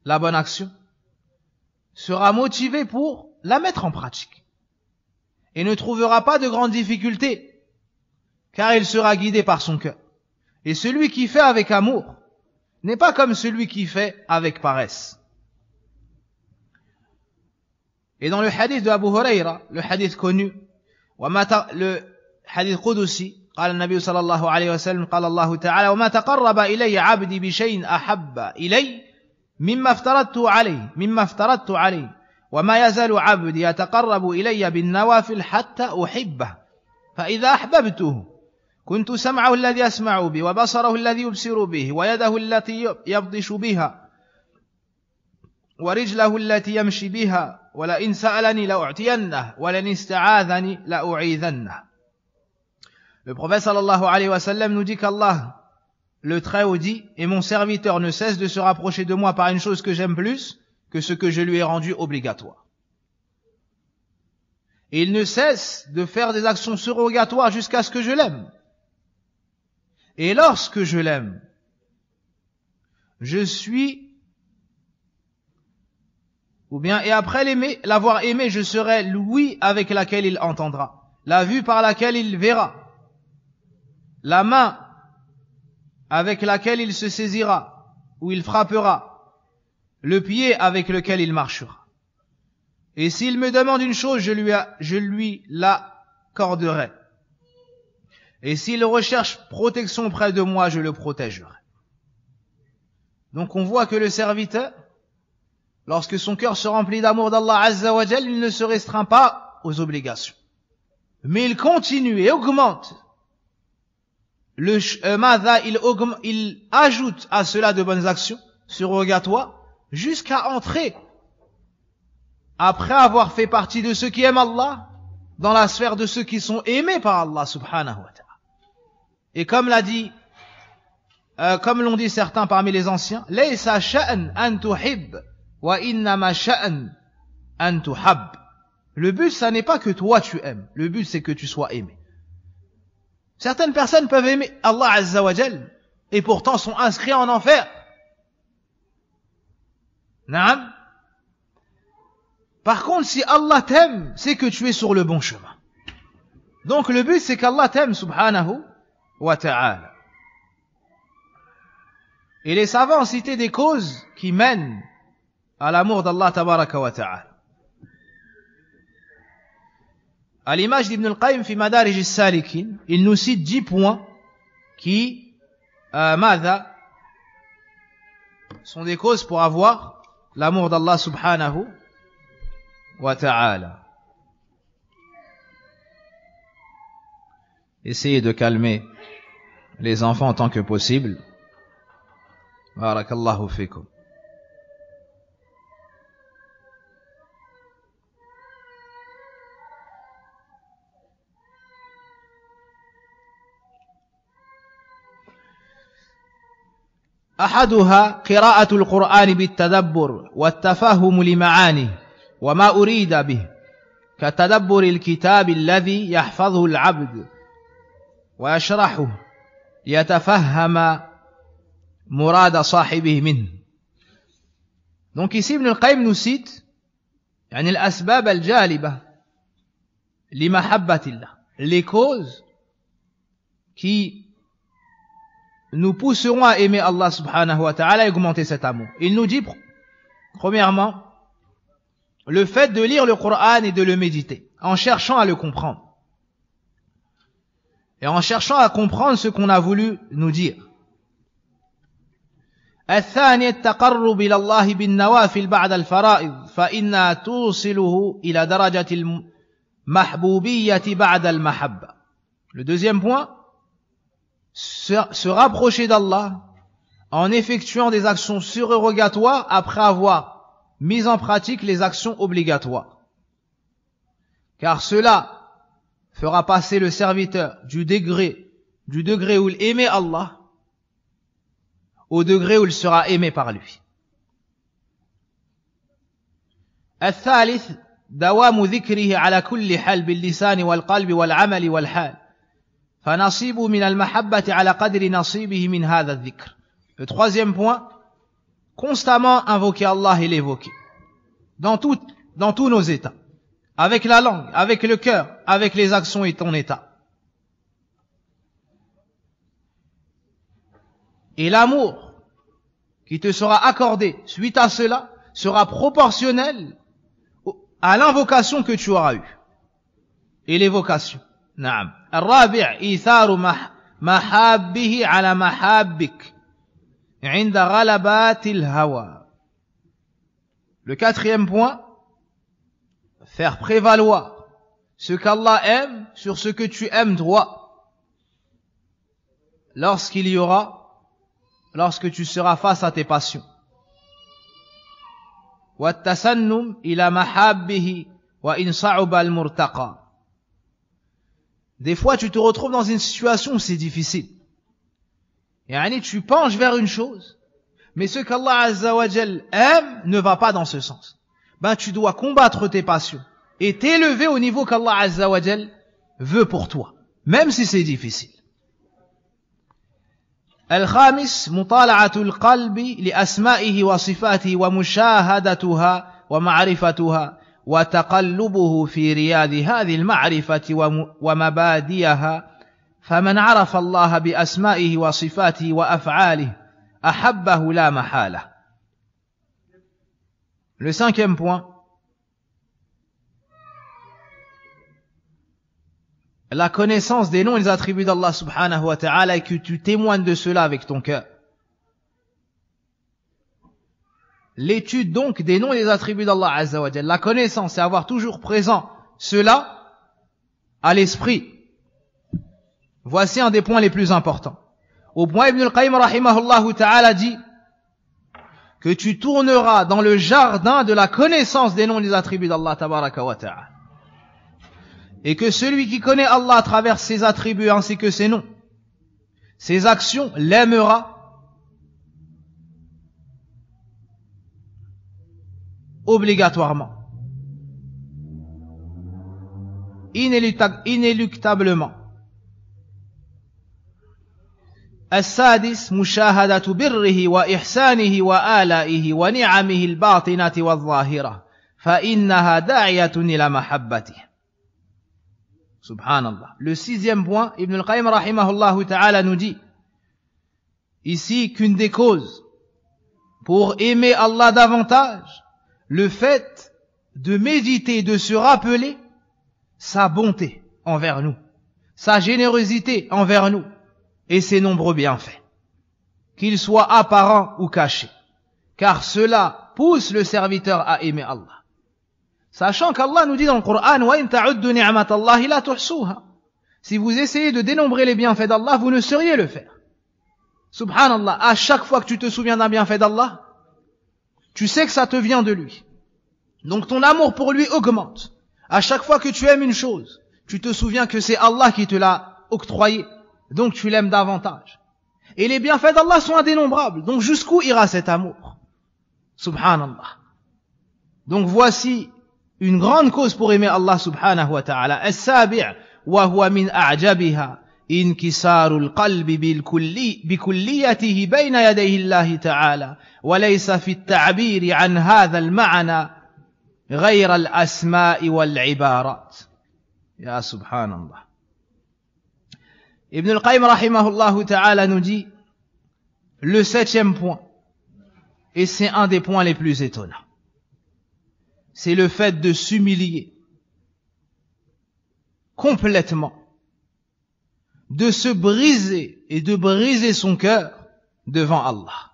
la bonne action sera motivé pour la mettre en pratique et ne trouvera pas de grandes difficultés, car il sera guidé par son cœur. Et celui qui fait avec amour n'est pas comme celui qui fait avec paresse. Et dans le hadith de Abu Huraira, le hadith connu, le hadith Qudusi, قال النبي صلى الله عليه وسلم قال الله تعالى وما تقرب إلي عبدي بشيء أحب إلي مما افترضت عليه وما يزال عبدي يتقرب إلي بالنوافل حتى أحبه فإذا أحببته كنت سمعه الذي يسمع به وبصره الذي يبصر به ويده التي يبطش بها ورجله التي يمشي بها ولئن سألني لأعطينه ولئن استعاذني لأعيذنه. Le prophète sallallahu alayhi wa sallam nous dit qu'Allah, le Très-Haut dit, et mon serviteur ne cesse de se rapprocher de moi par une chose que j'aime plus que ce que je lui ai rendu obligatoire. Et il ne cesse de faire des actions surrogatoires jusqu'à ce que je l'aime. Et lorsque je l'aime, je suis, ou bien, et après l'avoir aimé, je serai l'ouïe avec laquelle il entendra, la vue par laquelle il verra, la main avec laquelle il se saisira, ou il frappera, le pied avec lequel il marchera. Et s'il me demande une chose, je lui l'accorderai. Et s'il recherche protection près de moi, je le protégerai. Donc on voit que le serviteur, lorsque son cœur se remplit d'amour d'Allah Azza wa Jal, il ne se restreint pas aux obligations. Mais il continue et augmente il ajoute à cela de bonnes actions surrogatoires jusqu'à entrer, après avoir fait partie de ceux qui aiment Allah, dans la sphère de ceux qui sont aimés par Allah subhanahu wa ta'ala. Et comme l'ont dit certains parmi les anciens, laysa sha'an an tuhib wa innama sha'an an tuhab. Le but, ça n'est pas que toi tu aimes, le but c'est que tu sois aimé. Certaines personnes peuvent aimer Allah Azza wa Jal et pourtant sont inscrits en enfer. Naam. Par contre, si Allah t'aime, c'est que tu es sur le bon chemin. Donc le but, c'est qu'Allah t'aime, subhanahu wa ta'ala. Et les savants citaient des causes qui mènent à l'amour d'Allah tabaraka wa ta'ala. À l'image d'Ibn al-Qayyim fi Madarij al-Salikin, il nous cite 10 points qui, sont des causes pour avoir l'amour d'Allah subhanahu wa ta'ala. Essayez de calmer les enfants autant que possible. Barakallahu fikum. أحدها قراءة القرآن بالتدبر والتفهم لمعانيه وما أريد به كتدبر الكتاب الذي يحفظه العبد ويشرحه يتفهم مراد صاحبه منه. Donc ici Ibn al-Qayyim nous cite يعني الأسباب الجالبة لمحبة الله, les causes qui nous pousserons à aimer Allah subhanahu wa ta'ala et augmenter cet amour. Il nous dit, premièrement, le fait de lire le Coran et de le méditer, en cherchant à le comprendre. Et en cherchant à comprendre ce qu'on a voulu nous dire. الثاني التقرب إلى الله بالنوافل بعد الفرائض فإنها توصله إلى درجة المحبوبية بعد المحبة. Le deuxième point, se rapprocher d'Allah en effectuant des actions surrogatoires après avoir mis en pratique les actions obligatoires. Car cela fera passer le serviteur du degré où il aimait Allah au degré où il sera aimé par lui. الثالث دوام ذكره على كل حال باللسان والقلب والعمل والحال فنصيب من المحبة على قدر نصيبه من هذا الذكر. Le troisième point, constamment invoquer Allah et l'évoquer dans tous nos états, avec la langue, avec le cœur, avec les actions et ton état. Et l'amour qui te sera accordé suite à cela sera proportionnel à l'invocation que tu auras eue et l'évocation. نعم. الرابع إيثار محابه على محابك عند غلبات الهوى. Le quatrième point, faire prévaloir ce qu'Allah aime sur ce que tu aimes toi lorsque tu seras face à tes passions. والتسنم إلى محابه وإن صعب المرتقى. Des fois, tu te retrouves dans une situation où c'est difficile. Yani, tu penches vers une chose, mais ce qu'Allah Azza wa Jal aime ne va pas dans ce sens. Tu dois combattre tes passions et t'élever au niveau qu'Allah Azza wa Jal veut pour toi, même si c'est difficile. الخامس مطالعة القلب لأسمائه وصفاته ومشاهدتها ومعرفتها وتقلبه في رياض هذه المعرفة ومبادئها فمن عرف الله بأسمائه وصفاته وأفعاله أحبه لا محالة. Le cinquième point, la connaissance des noms et des attributs d'Allah subhanahu wa ta'ala et que tu témoignes de cela avec ton cœur. L'étude donc des noms et des attributs d'Allah Azza wa Jalla, la connaissance, c'est avoir toujours présent cela à l'esprit. Voici un des points les plus importants. Au point, Ibn al-Qayyim rahimahullah ta'ala dit que tu tourneras dans le jardin de la connaissance des noms et des attributs d'Allah tabaraka wa ta'ala. Et que celui qui connaît Allah à travers ses attributs ainsi que ses noms, ses actions, l'aimera obligatoirement, inéluctablement. السادس مشاهدة بره وإحسانه وآلائه ونعمه الباطنة والظاهرة فإنها داعية إلى محبته. Subhanallah. Le sixième point, Ibn al-Qayyim rahimahullah ta'ala nous dit ici qu'une des causes pour aimer Allah davantage, le fait de méditer, de se rappeler sa bonté envers nous, sa générosité envers nous, et ses nombreux bienfaits, qu'ils soient apparents ou cachés, car cela pousse le serviteur à aimer Allah. Sachant qu'Allah nous dit dans le Coran, وَإِن تَعُدُّوا نِعْمَةَ اللَّهِ لَا تُحْصُوهَا. Si vous essayez de dénombrer les bienfaits d'Allah, vous ne sauriez le faire. Subhanallah, à chaque fois que tu te souviens d'un bienfait d'Allah, tu sais que ça te vient de lui. Donc ton amour pour lui augmente. À chaque fois que tu aimes une chose, tu te souviens que c'est Allah qui te l'a octroyé. Donc tu l'aimes davantage. Et les bienfaits d'Allah sont indénombrables. Donc jusqu'où ira cet amour? Subhanallah. Donc voici une grande cause pour aimer Allah subhanahu wa ta'ala. As-sabi' wa huwa min a'jabiha inkisaru al-qalbi bikulliyatihi bayna yadayhi Allah ta'ala wa laysa fi at-ta'bir an hadha al-ma'na ghayra al-asma'i wal-ibarat. Ya subhanallah. Ibn al-Qayyim rahimahullah ta'ala nous dit le septième point, et c'est un des points les plus étonnants, c'est le fait de s'humilier complètement, de se briser et de briser son cœur devant Allah.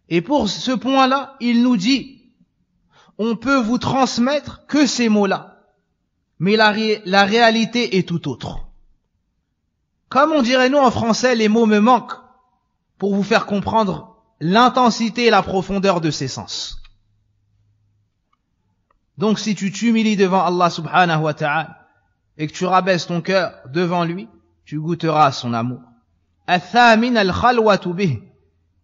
Et pour ce point-là, il nous dit, on peut vous transmettre que ces mots-là, mais la réalité est tout autre. Comme on dirait nous en français, les mots me manquent pour vous faire comprendre l'intensité et la profondeur de ces sens. Donc si tu t'humilies devant Allah subhanahu wa ta'ala et que tu rabaisses ton cœur devant lui, tu goûteras à son amour. الثامن الخلوة به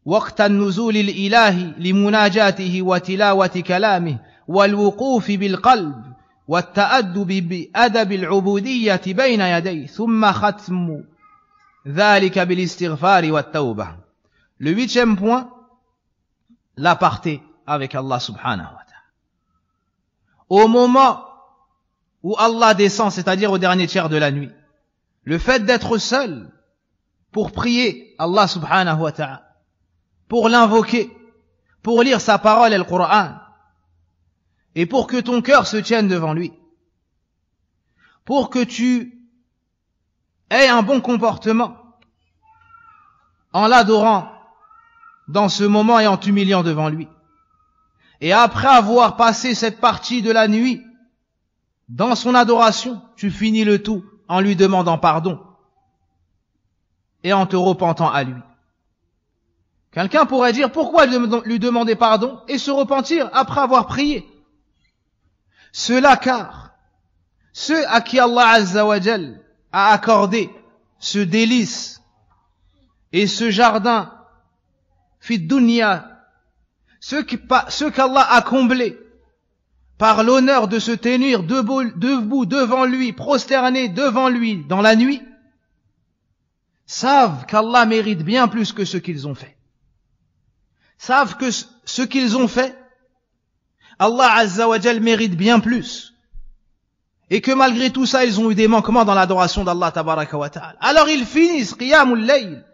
وقت النزول الإلهي لمناجاته وتلاوة كلامه والوقوف بالقلب والتأدب بأدب العبودية بين يديه ثم ختم ذلك بالاستغفار والتوبة. Le huitième point, l'aparté avec Allah subhanahu wa ta'ala. Au moment où Allah descend, c'est-à-dire au dernier tiers de la nuit, le fait d'être seul pour prier Allah subhanahu wa ta'ala, pour l'invoquer, pour lire sa parole et le Coran, et pour que ton cœur se tienne devant lui, pour que tu aies un bon comportement en l'adorant dans ce moment et en t'humiliant devant lui. Et après avoir passé cette partie de la nuit dans son adoration, tu finis le tout en lui demandant pardon et en te repentant à lui. Quelqu'un pourrait dire, pourquoi lui demander pardon et se repentir après avoir prié? Cela car ceux à qui Allah Azza wa Jal a accordé ce délice et ce jardin fi dunya, ceux qu'Allah a comblés par l'honneur de se tenir debout devant lui, prosternés devant lui dans la nuit, savent qu'Allah mérite bien plus que ce qu'ils ont fait. Savent que ce qu'ils ont fait, Allah Azza wa Jal mérite bien plus. Et que malgré tout ça, ils ont eu des manquements dans l'adoration d'Allah tabaraka wa ta'ala. Alors ils finissent qiyamul layl,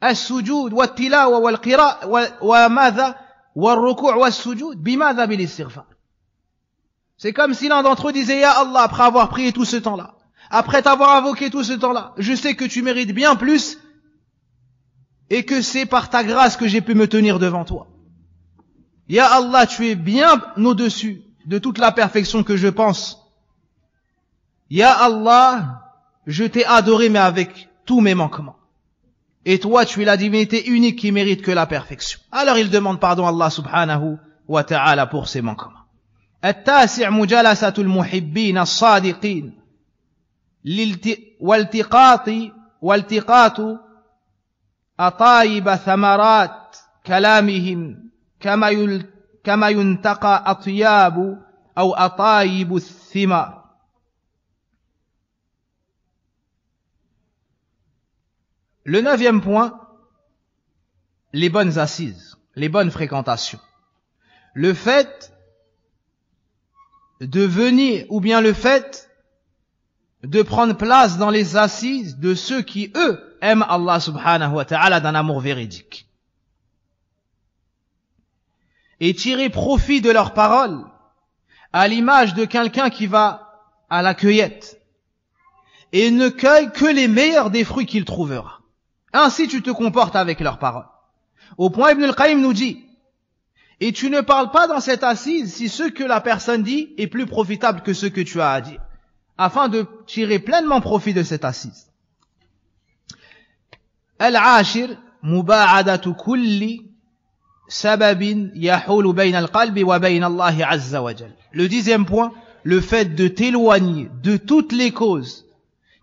as-sujud, wat-tilawa, wal-qira'a, wa madha, wal-ruku' was-sujud, bimadha bil-istighfar. C'est comme si l'un d'entre eux disait, Ya Allah, après avoir prié tout ce temps-là, après t'avoir invoqué tout ce temps-là, je sais que tu mérites bien plus, et que c'est par ta grâce que j'ai pu me tenir devant toi. Ya Allah, tu es bien au-dessus de toute la perfection que je pense. Ya Allah, je t'ai adoré mais avec tous mes manquements. Et toi, tu es la divinité unique qui mérite que la perfection. Alors il demande pardon à Allah subhanahu wa ta'ala pour ses manquements. التاسع مجالسة المحبين الصادقين والتقاط أطايب ثمرات كلامهم كما ينتقى أطياب أو أطايب الثمار. Le 9e point, les bonnes assises, les bonnes fréquentations. Le fait de venir, ou bien le fait de prendre place dans les assises de ceux qui, eux, aiment Allah subhanahu wa ta'ala d'un amour véridique. Et tirer profit de leurs paroles, à l'image de quelqu'un qui va à la cueillette, et ne cueille que les meilleurs des fruits qu'il trouvera. Ainsi tu te comportes avec leurs paroles. Au point Ibn al-Qayyim nous dit, et tu ne parles pas dans cette assise si ce que la personne dit est plus profitable que ce que tu as à dire, afin de tirer pleinement profit de cette assise. Al-Ashir, muba'adatu kulli sababin yahulu bayna al-qalbi wa bayna Allah azza wa jal. Le 10e point, le fait de t'éloigner de toutes les causes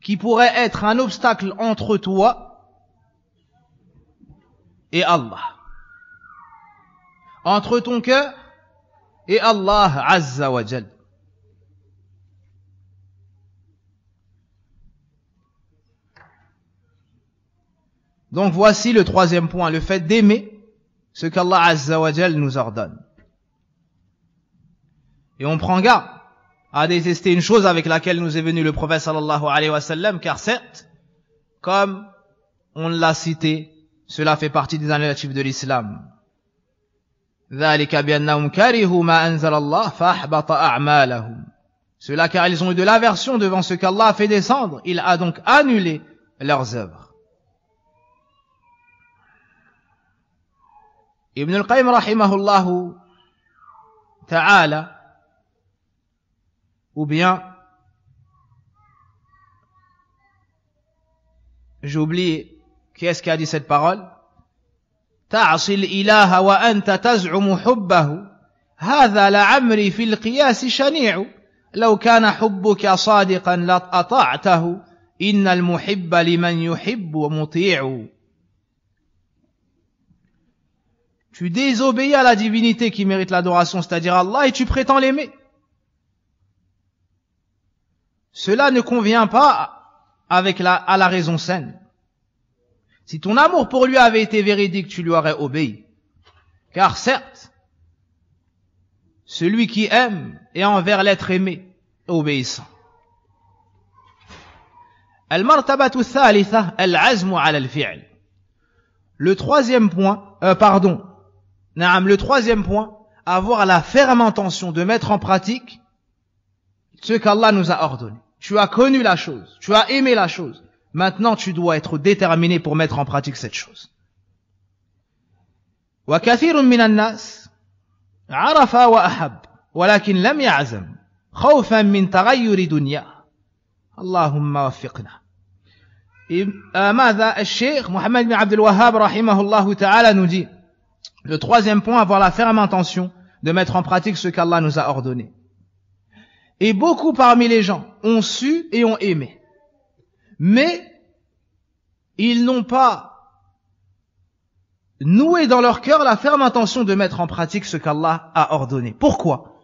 qui pourraient être un obstacle entre toi et Allah, entre ton cœur et Allah Azza wa Jal. Donc voici le 3e point, le fait d'aimer ce qu'Allah Azza wa Jal nous ordonne. Et on prend garde à détester une chose avec laquelle nous est venu le prophète sallallahu alayhi wa sallam, car certes, comme on l'a cité, cela fait partie des impératifs de l'islam. Cela car ils ont eu de l'aversion devant ce qu'Allah a fait descendre. Il a donc annulé leurs œuvres. Ibn al-Qayyim rahimahullahu ta'ala, ou bien, j'ai oublié qui est-ce qui a dit cette parole? تعصي الإله وأنت تزعم حبه هذا لعمري في القياس شنيع لو كان حبك صادقا لأطعته إن المحب لمن يحب مطيع. Tu désobéis à la divinité qui mérite l'adoration, c'est-à-dire Allah, et tu prétends l'aimer. Cela ne convient pas à la raison saine. Si ton amour pour lui avait été véridique, tu lui aurais obéi. Car certes, celui qui aime est envers l'être aimé, obéissant. Al-martabatu thalitha, al-azmu ala al-fi'l. Le 3e point, le 3e point, avoir la ferme intention de mettre en pratique ce qu'Allah nous a ordonné. Tu as connu la chose, tu as aimé la chose. Maintenant, tu dois être déterminé pour mettre en pratique cette chose. وكثير من الناس عرف وأحب ولكن لم يعزم خوفا من تغير دنياه. اللهم وفقنا. ماذا الشيخ محمد بن عبد الوهاب رحمه الله تعالى nous dit, le 3e point, avoir la ferme intention de mettre en pratique ce qu'Allah nous a ordonné. Et beaucoup parmi les gens ont su et ont aimé. Mais ils n'ont pas noué dans leur cœur la ferme intention de mettre en pratique ce qu'Allah a ordonné. Pourquoi?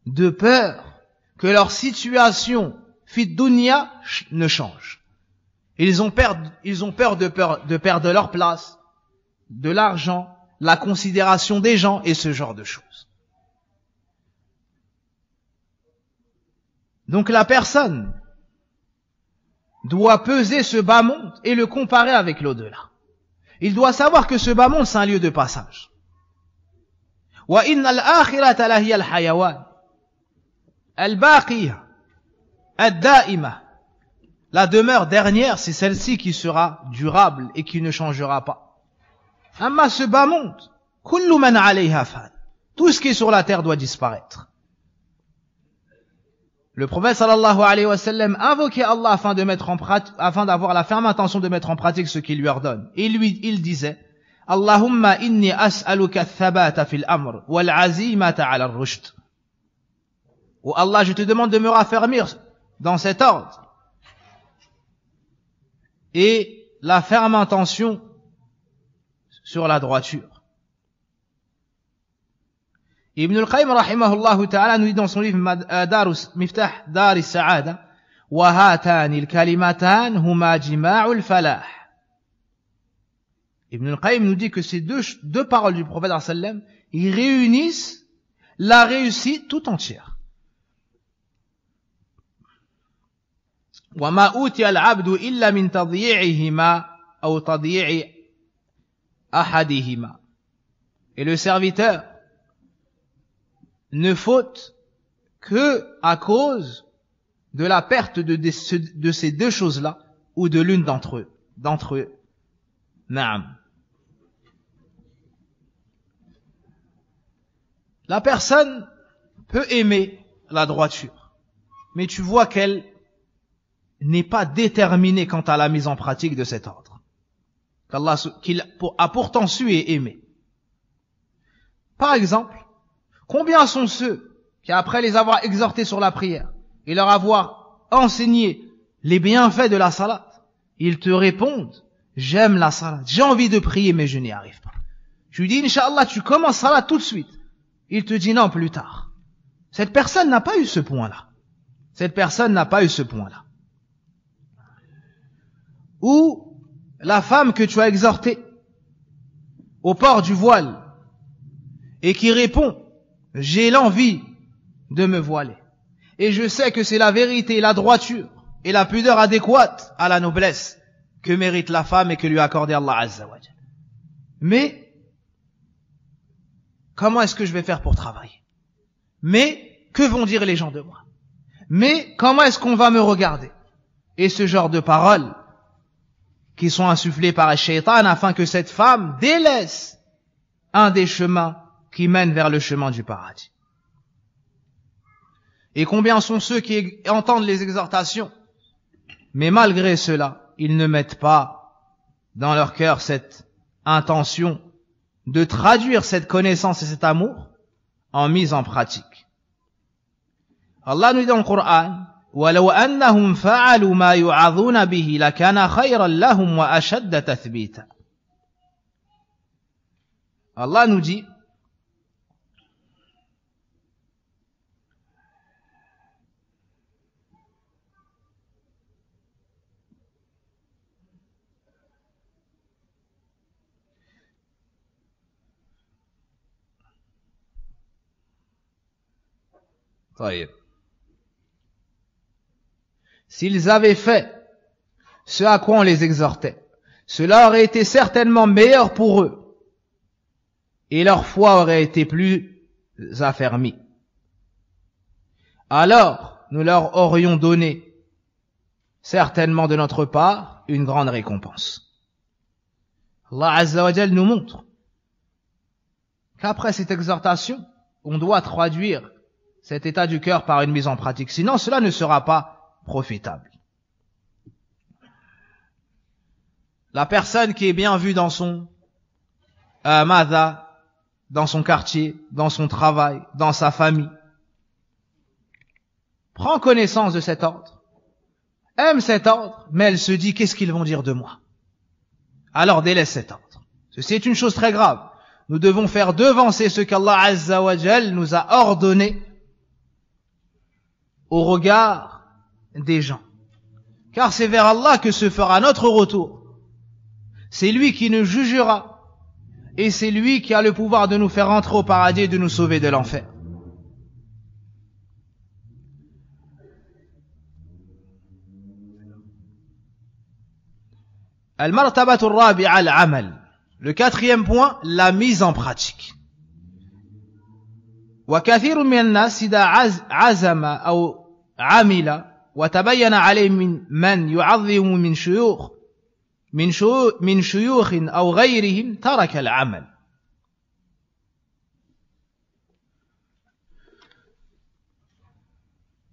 De peur que leur situation fit dunya ne change. Ils ont peur de perdre leur place, de l'argent, la considération des gens et ce genre de choses. Donc la personne doit peser ce bas monde et le comparer avec l'au-delà. Il doit savoir que ce bas monde, c'est un lieu de passage. وَإِنَّ الْآخِرَةَ لَهِيَ الْحَيَوَانِ الْبَاقِيَةِ الدَّائِمَةِ. La demeure dernière, c'est celle-ci qui sera durable et qui ne changera pas. Amma ce bas monde, كُلُّ مَنْ عَلَيْهَا فَانٍ. Tout ce qui est sur la terre doit disparaître. Le prophète sallallahu alayhi wa sallam invoquait Allah afin d'avoir la ferme intention de mettre en pratique ce qu'il lui ordonne. Il disait, Allahumma inni as'aluka al-thabata fil amr wal azimata ala al-rushd. Oh Allah, je te demande de me raffermir dans cet ordre et la ferme intention sur la droiture. Ibn al-Qayyim rahimahullah ta'ala nous dit dans son livre Miftah Dar al-Sa'ada, wa hatani al-kalimatan huma jima'u al-falah. Ibn al-Qayyim nous dit que ces deux paroles du prophète sallallahu alayhi wa sallam, ils réunissent la réussite tout entière. وما أوتي العبد إلا من تضييعهما أو تضييع أحدهما. Et le serviteur ne faute que à cause de la perte de ces deux choses-là ou de l'une d'entre eux. Naam. La personne peut aimer la droiture, mais tu vois qu'elle n'est pas déterminé quant à la mise en pratique de cet ordre qu'il a pourtant su et aimé. Par exemple, combien sont ceux qui, après les avoir exhortés sur la prière et leur avoir enseigné les bienfaits de la salat, ils te répondent, j'aime la salat, j'ai envie de prier mais je n'y arrive pas. Je lui dis, Inch'Allah, tu commences salat tout de suite. Il te dit non, plus tard. Cette personne n'a pas eu ce point-là. Ou la femme que tu as exhortée au port du voile et qui répond, j'ai l'envie de me voiler. Et je sais que c'est la vérité, la droiture et la pudeur adéquate à la noblesse que mérite la femme et que lui a accordé Allah Azza wa Jalla. Mais, comment est-ce que je vais faire pour travailler? Mais, que vont dire les gens de moi? Mais, comment est-ce qu'on va me regarder? Et ce genre de paroles qui sont insufflées par le shaitan afin que cette femme délaisse un des chemins qui mènent vers le chemin du paradis. Et combien sont ceux qui entendent les exhortations, mais malgré cela, ils ne mettent pas dans leur cœur cette intention de traduire cette connaissance et cet amour en mise en pratique. Allah nous dit dans le Coran, وَلَوْ أَنَّهُمْ فَعَلُوا مَا يُعَظُونَ بِهِ لَكَانَ خَيْرًا لَهُمْ وَأَشَدَّ تَثْبِيتًا. Allah nous dit, s'ils avaient fait ce à quoi on les exhortait, cela aurait été certainement meilleur pour eux et leur foi aurait été plus affermie. Alors, nous leur aurions donné certainement de notre part une grande récompense. Allah Azza wa Jal nous montre qu'après cette exhortation, on doit traduire cet état du cœur par une mise en pratique. Sinon, cela ne sera pas profitable. La personne qui est bien vue dans son madha, dans son quartier, dans son travail, dans sa famille, prend connaissance de cet ordre, aime cet ordre, mais elle se dit, qu'est-ce qu'ils vont dire de moi? Alors délaisse cet ordre. Ceci est une chose très grave. Nous devons faire devancer ce qu'Allah Azza wa Jal nous a ordonné au regard des gens. Car c'est vers Allah que se fera notre retour. C'est lui qui nous jugera et c'est lui qui a le pouvoir de nous faire entrer au paradis et de nous sauver de l'enfer. Al-martabatu ar-rabi'a al-amal. Le quatrième point, la mise en pratique. وكثير من الناس إذا عزم أو عمل وتبين عليه من يعظم من شيوخ أو غيرهم ترك العمل.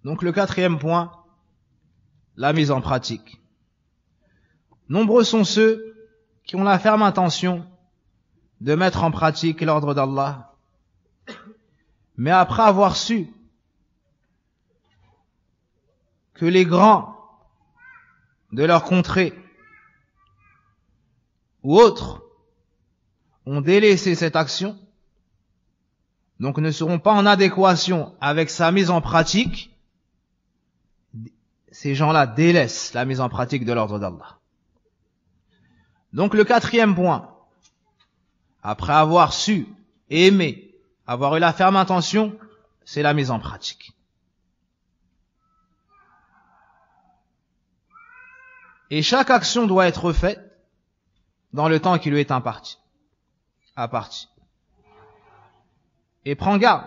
Donc le quatrième point, la mise en pratique. Nombreux sont ceux qui ont la ferme intention de mettre en pratique l'ordre d'Allah, mais après avoir su que les grands de leur contrée ou autres ont délaissé cette action, donc ne seront pas en adéquation avec sa mise en pratique, ces gens-là délaissent la mise en pratique de l'ordre d'Allah. Donc le quatrième point, après avoir su, aimé, avoir eu la ferme intention, c'est la mise en pratique. Et chaque action doit être faite dans le temps qui lui est imparti. Et prends garde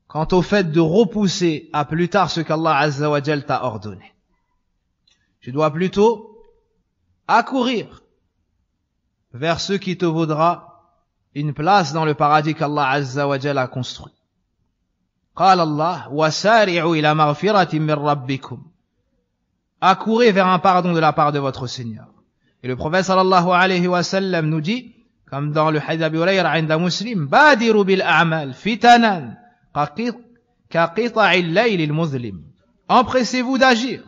quant au fait de repousser à plus tard ce qu'Allah Azza wa Jal t'a ordonné. Tu dois plutôt accourir vers ce qui te vaudra une place dans le paradis qu'Allah Azza wa Jal a construit. قال الله وسارعوا إلى مغفرة من ربكم. Accourez vers un pardon de la part de votre Seigneur. Et le prophète sallallahu alayhi wa sallam nous dit, comme dans le hadith d'Abi Hurayra عند مسلم, بادروا بالأعمال فتنا كقطع الليل المظلم. Empressez-vous d'agir.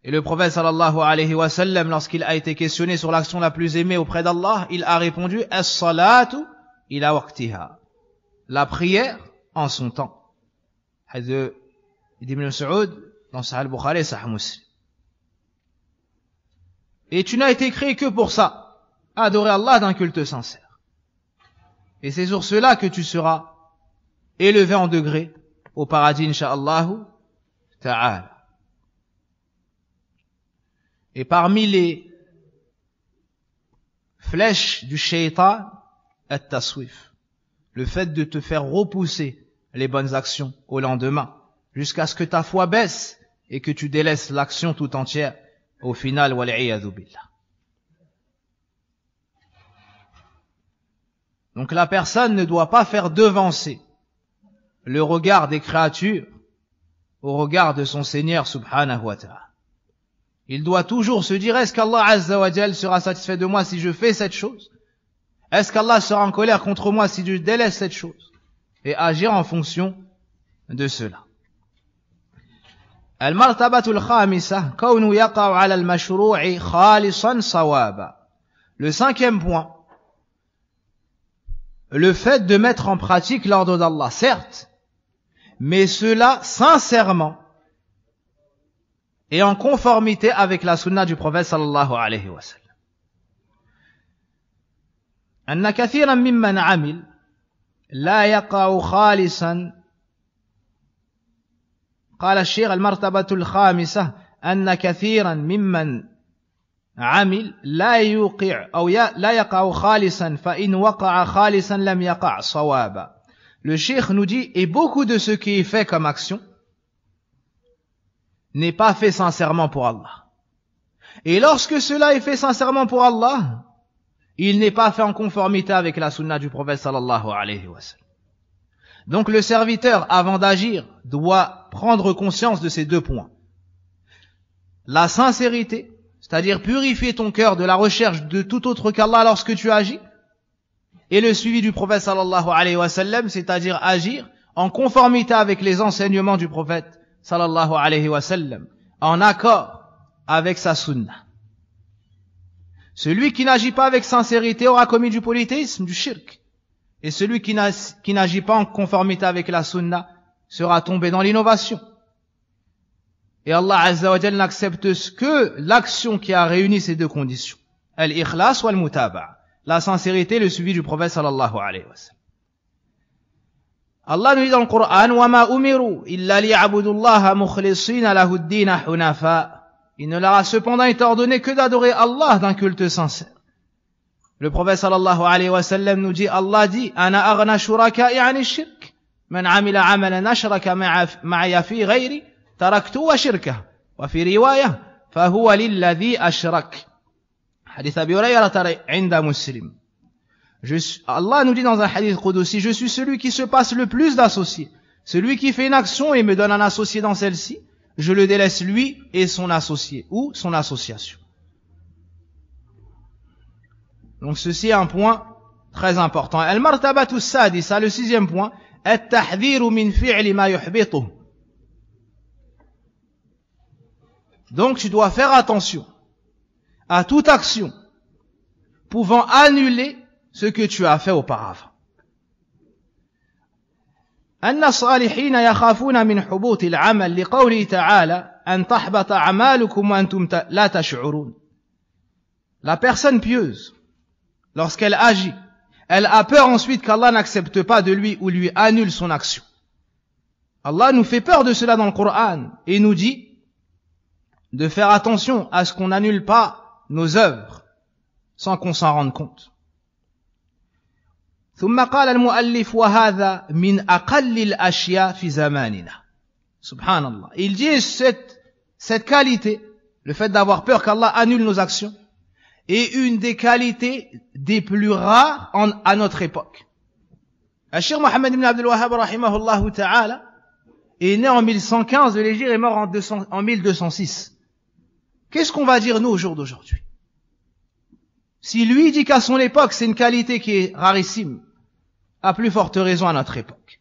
Et le prophète sallallahu alayhi wa sallam, lorsqu'il a été questionné sur l'action la plus aimée auprès d'Allah, il a répondu as-salatu ila waqtiha. La prière en son temps. Hadith d'Ibn Mas'ud dans Sahih al-Bukhari et Sahih Muslim. Et tu n'as été créé que pour ça, adorer Allah d'un culte sincère. Et c'est sur cela que tu seras élevé en degré au paradis, insha'Allah ta'ala. Et parmi les flèches du shaitan, at-taswif, le fait de te faire repousser les bonnes actions au lendemain, jusqu'à ce que ta foi baisse et que tu délaisses l'action tout entière au final, wal'iyadhu billah. Donc la personne ne doit pas faire devancer le regard des créatures au regard de son Seigneur subhanahu wa ta'ala. Il doit toujours se dire, est-ce qu'Allah Azza wa Jal sera satisfait de moi si je fais cette chose? Est-ce qu'Allah sera en colère contre moi si je délaisse cette chose? Et agir en fonction de cela. المرتبة الخامسة كونه يقع على المشروع خالصا صوابا. Le cinquième point, le fait de mettre en pratique l'ordre d'Allah, certes, mais cela sincèrement et en conformité avec la sunna du prophète sallallahu alayhi wa sallam. أن كثيرا ممن عمل لا يقع خالصا. قال الشيخ المرتبة الخامسة أن كثيرا ممن عمل لا يوقع أو لا يقع خالصا فإن وقع خالصا لم يقع صوابا. Le Cheikh nous dit, et beaucoup de ce qui est fait comme action n'est pas fait sincèrement pour Allah. Et lorsque cela est fait sincèrement pour Allah, il n'est pas fait en conformité avec la sunna du prophète sallallahu alayhi wa sallam. Donc le serviteur, avant d'agir, doit prendre conscience de ces deux points. La sincérité, c'est-à-dire purifier ton cœur de la recherche de tout autre qu'Allah lorsque tu agis, et le suivi du prophète sallallahu alayhi wa sallam, c'est-à-dire agir en conformité avec les enseignements du prophète sallallahu alayhi wa sallam, en accord avec sa sunna. Celui qui n'agit pas avec sincérité aura commis du polythéisme, du shirk. Et celui qui n'agit pas en conformité avec la sunna sera tombé dans l'innovation. Et Allah Azza wa Jal n'accepte que l'action qui a réuni ces deux conditions. Al-ikhlas wal mutaba'a. La sincérité, le suivi du prophète sallallahu alayhi wa sallam. Allah nous dit dans le Coran, وَمَا أُمِرُوا إِلَّا لِيَعْبُدُوا اللَّهَ مُخْلِصِينَ لَهُ الدِّينَ حُنَفَاءَ. Il ne leur a cependant été ordonné que d'adorer Allah d'un culte sincère. Le prophète sallallahu alayhi wa sallam nous dit, Allah dit, أَنَا أَغْنَى شُرَكَاءِ عَنِ الشِّرْكِ مَنْ عَمِلَ عَمَلًا أَشْرَكَ مَعَيَ فِي غَيْرِي تَرَكْتُهُ وَشِرْكَهُ وفي رواية فهو للذي أشرك. حديث أبي هريرة عند مسلم. Allah nous dit dans un hadith qudsi, je suis celui qui se passe le plus d'associés. Celui qui fait une action et me donne un associé dans celle-ci, je le délaisse lui et son associé, ou son association. Donc ceci est un point très important. Al-martabatu sadisa, le 6e point, at-tahdhiru min fi'li ma yuhbituh. Donc tu dois faire attention à toute action pouvant annuler ce que tu as fait auparavant. أن الصالحين يخافون من حبوط العمل لقوله تعالى أن تحبط أعمالكم وأنتم لا تشعرون. La personne pieuse, lorsqu'elle agit, elle a peur ensuite qu'Allah n'accepte pas de lui ou lui annule son action. Allah nous fait peur de cela dans le Coran et nous dit de faire attention à ce qu'on n'annule pas nos œuvres sans qu'on s'en rende compte. ثم قال المؤلف وهذا من أقل الأشياء في زماننا. Subhanallah. Il dit cette qualité, le fait d'avoir peur qu'Allah annule nos actions, est une des qualités des plus rares à notre époque. Cheikh Mohammed ibn Abdul Wahhab rahimahullah ta'ala est né en 1115 de l'Hégire et est mort en 1206. Qu'est-ce qu'on va dire nous au jour d'aujourd'hui? Si lui dit qu'à son époque c'est une qualité qui est rarissime, à plus forte raison à notre époque.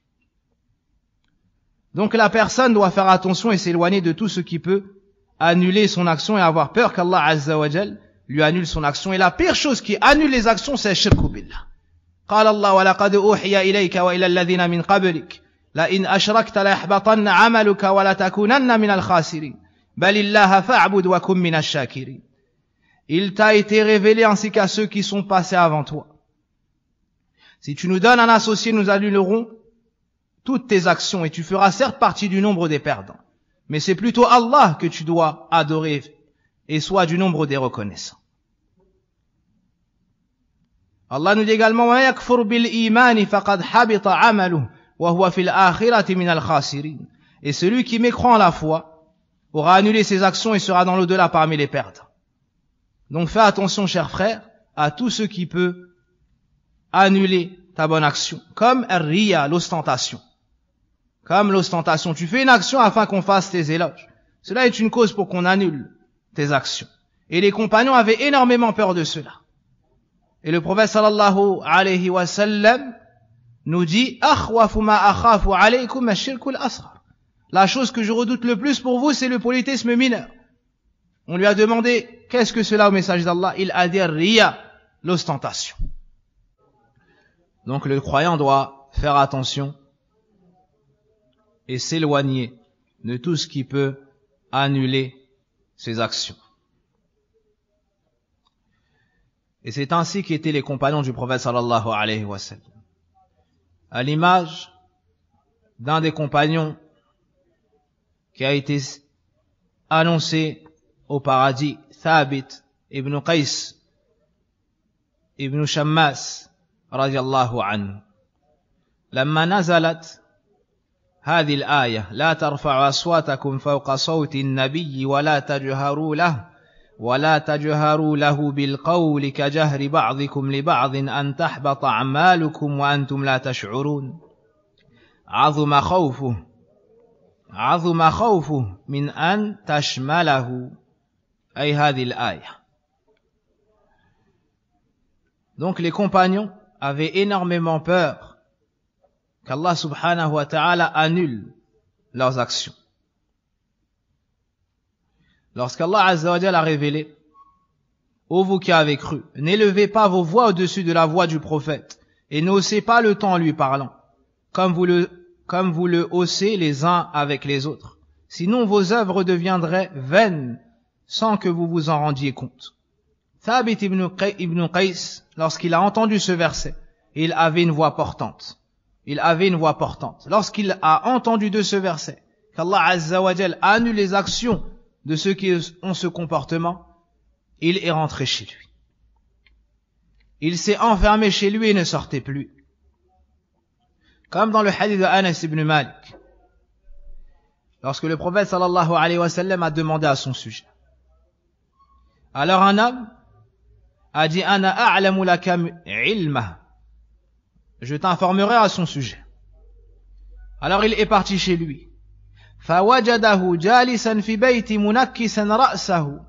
Donc la personne doit faire attention et s'éloigner de tout ce qui peut annuler son action et avoir peur qu'Allah Azza wa Jal lui annule son action. Et la pire chose qui annule les actions, c'est le shirku billah. قال الله ولقد أوحي إليك وإلى الذين من قبلك لئن أشركت ليحبطن عملك ولتكونن من الخاسرين بل الله فاعبد وكن من الشاكرين. Il t'a été révélé ainsi qu'à ceux qui sont passés avant toi. Si tu nous donnes un associé, nous annulerons toutes tes actions et tu feras certes partie du nombre des perdants. Mais c'est plutôt Allah que tu dois adorer et sois du nombre des reconnaissants. Allah nous dit également وَمَا يَكْفُرْ بِالْإِيمَانِ فَقَدْ حَبِطَ عَمَلُهُ وَهُوَ فِي الْآخِرَةِ مِنَ الْخَاسِرِينَ. Et celui qui mécroit en la foi aura annulé ses actions et sera dans l'au-delà parmi les perdants. Donc fais attention, chers frères, à tout ce qui peut annuler ta bonne action, comme ar-riya, l'ostentation. Comme l'ostentation, tu fais une action afin qu'on fasse tes éloges. Cela est une cause pour qu'on annule tes actions. Et les compagnons avaient énormément peur de cela. Et le prophète sallallahu alayhi wa sallam nous dit akhwafu ma akhafu alaykum ash-shirku al-asghar. La chose que je redoute le plus pour vous, c'est le polythéisme mineur. On lui a demandé qu'est-ce que cela au message d'Allah? Il a dit riya, l'ostentation. Donc le croyant doit faire attention et s'éloigner de tout ce qui peut annuler ses actions. Et c'est ainsi qu'étaient les compagnons du prophète sallallahu alayhi wa sallam. À l'image d'un des compagnons qui a été annoncé au paradis, Thabit ibn Qais ibn Shammas رضي الله عنه لما نزلت هذه الآية لا ترفعوا أصواتكم فوق صوت النبي ولا تجهروا له بالقول كجهر بعضكم لبعض أن تحبط أعمالكم وأنتم لا تشعرون عظم خوفه من أن تشمله أي هذه الآية. Donc les compagnons avaient énormément peur qu'Allah subhanahu wa ta'ala annule leurs actions. Lorsqu'Allah azza wa jalla a révélé, ô vous qui avez cru, n'élevez pas vos voix au-dessus de la voix du prophète et n'haussez pas le ton en lui parlant, comme vous le haussez les uns avec les autres. Sinon vos œuvres deviendraient vaines sans que vous vous en rendiez compte. Thabit ibn Qais, lorsqu'il a entendu ce verset, il avait une voix portante. Lorsqu'il a entendu de ce verset qu'Allah Azza wa Jal annule les actions de ceux qui ont ce comportement, il est rentré chez lui. Il s'est enfermé chez lui et ne sortait plus. Comme dans le hadith de Anas ibn Malik, lorsque le prophète sallallahu alayhi wa sallam a demandé à son sujet. Alors un homme a dit ana a'lamu laka ilma je t'informerai à son sujet. Alors il est parti chez lui. فَوَجَدَهُ جَالِسًا فِي بَيْتِ مُنَكِّسًا رَأْسَهُ.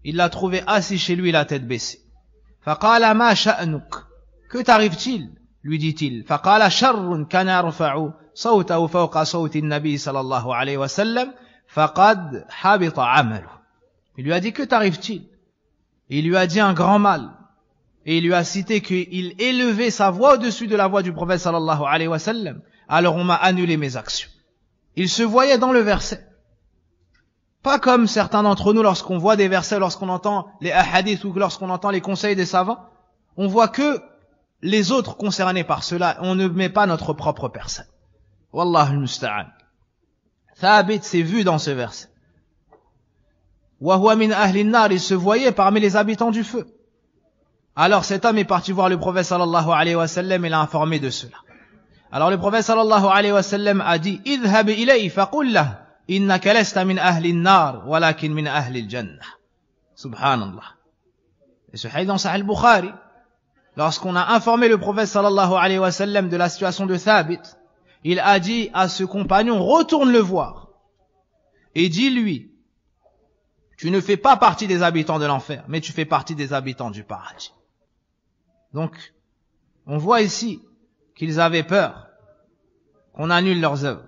Il l'a trouvé assis chez lui, la tête baissée. فَقَالَ مَا شَأْنُكَ. Que t'arrive-t-il? Lui dit-il. فَقَالَ شَرٌّ كَانَ يَرْفَعُ صَوْتَهُ فَوْقَ صَوْتِ النَّبِيِّ صلى الله عليه وسلم فَقَدْ حَبِطَ عَمَلُهُ. Il lui a dit, que t'arrive-t-il? Il lui a dit un grand mal. Et il lui a cité qu'il élevait sa voix au-dessus de la voix du prophète sallallahu alayhi wa sallam. Alors on m'a annulé mes actions. Il se voyait dans le verset. Pas comme certains d'entre nous lorsqu'on voit des versets, lorsqu'on entend les hadiths ou lorsqu'on entend les conseils des savants, on voit que les autres concernés par cela, on ne met pas notre propre personne. Wallahu al-musta'an. Thabit s'est vu dans ce verset. Wa huwa min ahli an-nar, il se voyait parmi les habitants du feu. Alors cet homme est parti voir le prophète sallallahu alayhi wa sallam et l'a informé de cela. Alors le prophète sallallahu alayhi wa sallam a dit, idhhab ilayhi faqul lahu innaka lasta min ahli an-nar walakin min ahli al-jannah. Subhanallah. Et ce hadith dans Sahih al-Bukhari, lorsqu'on a informé le prophète sallallahu alayhi wa sallam de la situation de Thabit, il a dit à ce compagnon, retourne le voir et dis-lui, tu ne fais pas partie des habitants de l'enfer, mais tu fais partie des habitants du paradis. Donc, on voit ici qu'ils avaient peur qu'on annule leurs œuvres.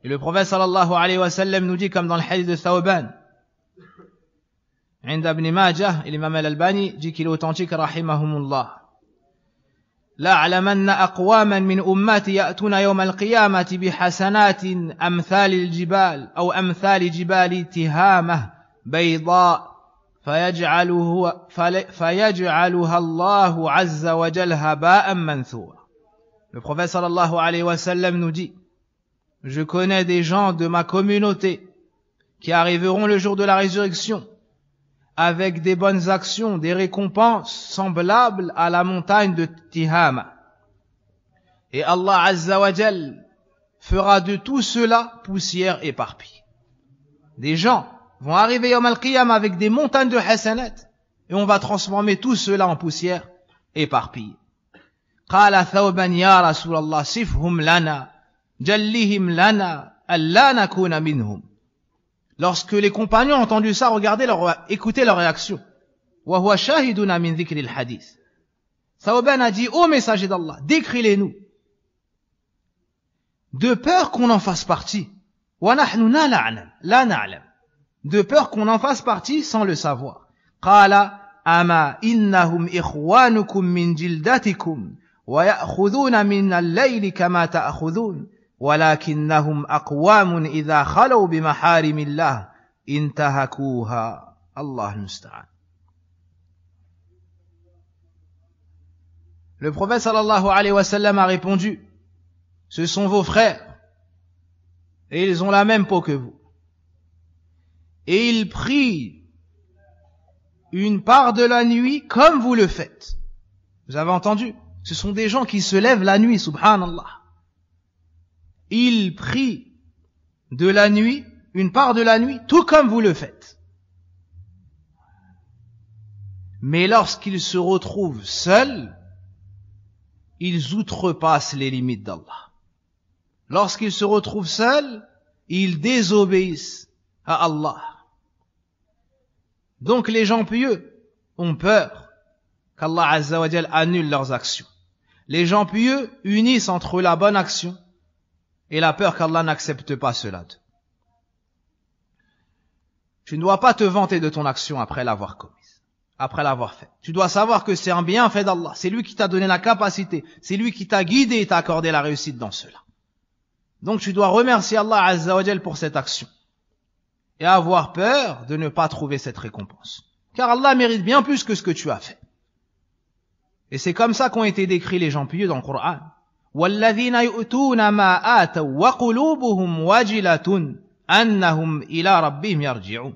Et le prophète sallallahu alayhi wa sallam nous dit, comme dans le hadith de Thawban, عند ابن ماجه, et l'imam al-Albani dit qu'il est authentique, rahimahumullah. لَأَعْلَمَنَّ أَقْوَامًا مِنْ أُمَّتِي يَأْتُونَ يَوْمَ الْقِيَامَةِ بِحَسَنَاتٍ أَمْثَالِ الْجِبَالِ أو أَمْثَالِ جِبَالِ تِهَامَةٍ بَيْضَاءَ فَيَجْعَلُهَا اللَّهُ عَزَّ وَجَلَّ هَبَاءً مَنْثُورًا. Le prophète sallallahu alayhi wa sallam nous dit, je connais des gens de ma communauté qui arriveront le jour de la résurrection avec des bonnes actions, des récompenses semblables à la montagne de Tihama. Et Allah Azza wa Jal fera de tout cela poussière éparpillée. Des gens vont arriver Yawm al-Qiyam avec des montagnes de hasanat et on va transformer tout cela en poussière éparpillée. قال ثوبا يا رسول الله صفهم لنا جلهم لنا ألا نكون منهم. Lorsque les compagnons ont entendu ça, écoutez leur réaction. وَهُوَ شَاهِدُنَا مِنْ ذِكْرِ الْحَدِيثِ. Thawban a dit, ô messager d'Allah, décris-les-nous. De peur qu'on en fasse partie. وَنَحْنُ لَا نَعْلَمْ. De peur qu'on en fasse partie sans le savoir. قَالَ أَمَا إِنَّهُمْ إِخْوَانُكُمْ مِنْ جِلْدَتِكُمْ وَيَأْخُذُونَ مِنَ اللَّيْلِ كَمَا تَأْخُذُونَ ولكنهم أقوام إذا خلوا بمحارم الله انتهكوها. الله المستعان. Le prophète sallallahu alayhi wa sallam a répondu, ce sont vos frères et ils ont la même peau que vous. Et ils prient une part de la nuit comme vous le faites. Vous avez entendu? Ce sont des gens qui se lèvent la nuit, subhanallah. Il prie de la nuit, une part de la nuit, tout comme vous le faites. Mais lorsqu'ils se retrouvent seuls, ils outrepassent les limites d'Allah. Lorsqu'ils se retrouvent seuls, ils désobéissent à Allah. Donc les gens pieux ont peur qu'Allah Azza wa Jal annule leurs actions. Les gens pieux unissent entre la bonne action et la peur qu'Allah n'accepte pas cela. Tu ne dois pas te vanter de ton action après l'avoir commise, après l'avoir fait. Tu dois savoir que c'est un bienfait d'Allah. C'est lui qui t'a donné la capacité. C'est lui qui t'a guidé et t'a accordé la réussite dans cela. Donc tu dois remercier Allah Azza wa Jal pour cette action. Et avoir peur de ne pas trouver cette récompense. Car Allah mérite bien plus que ce que tu as fait. Et c'est comme ça qu'ont été décrits les gens pieux dans le Coran. وَالَّذِينَ يُؤْتُونَ مَا آتَوْا وَقُلُوبُهُمْ وَجِلَةٌ أَنَّهُمْ إِلَى رَبِّهِمْ يَرْجِعُونَ.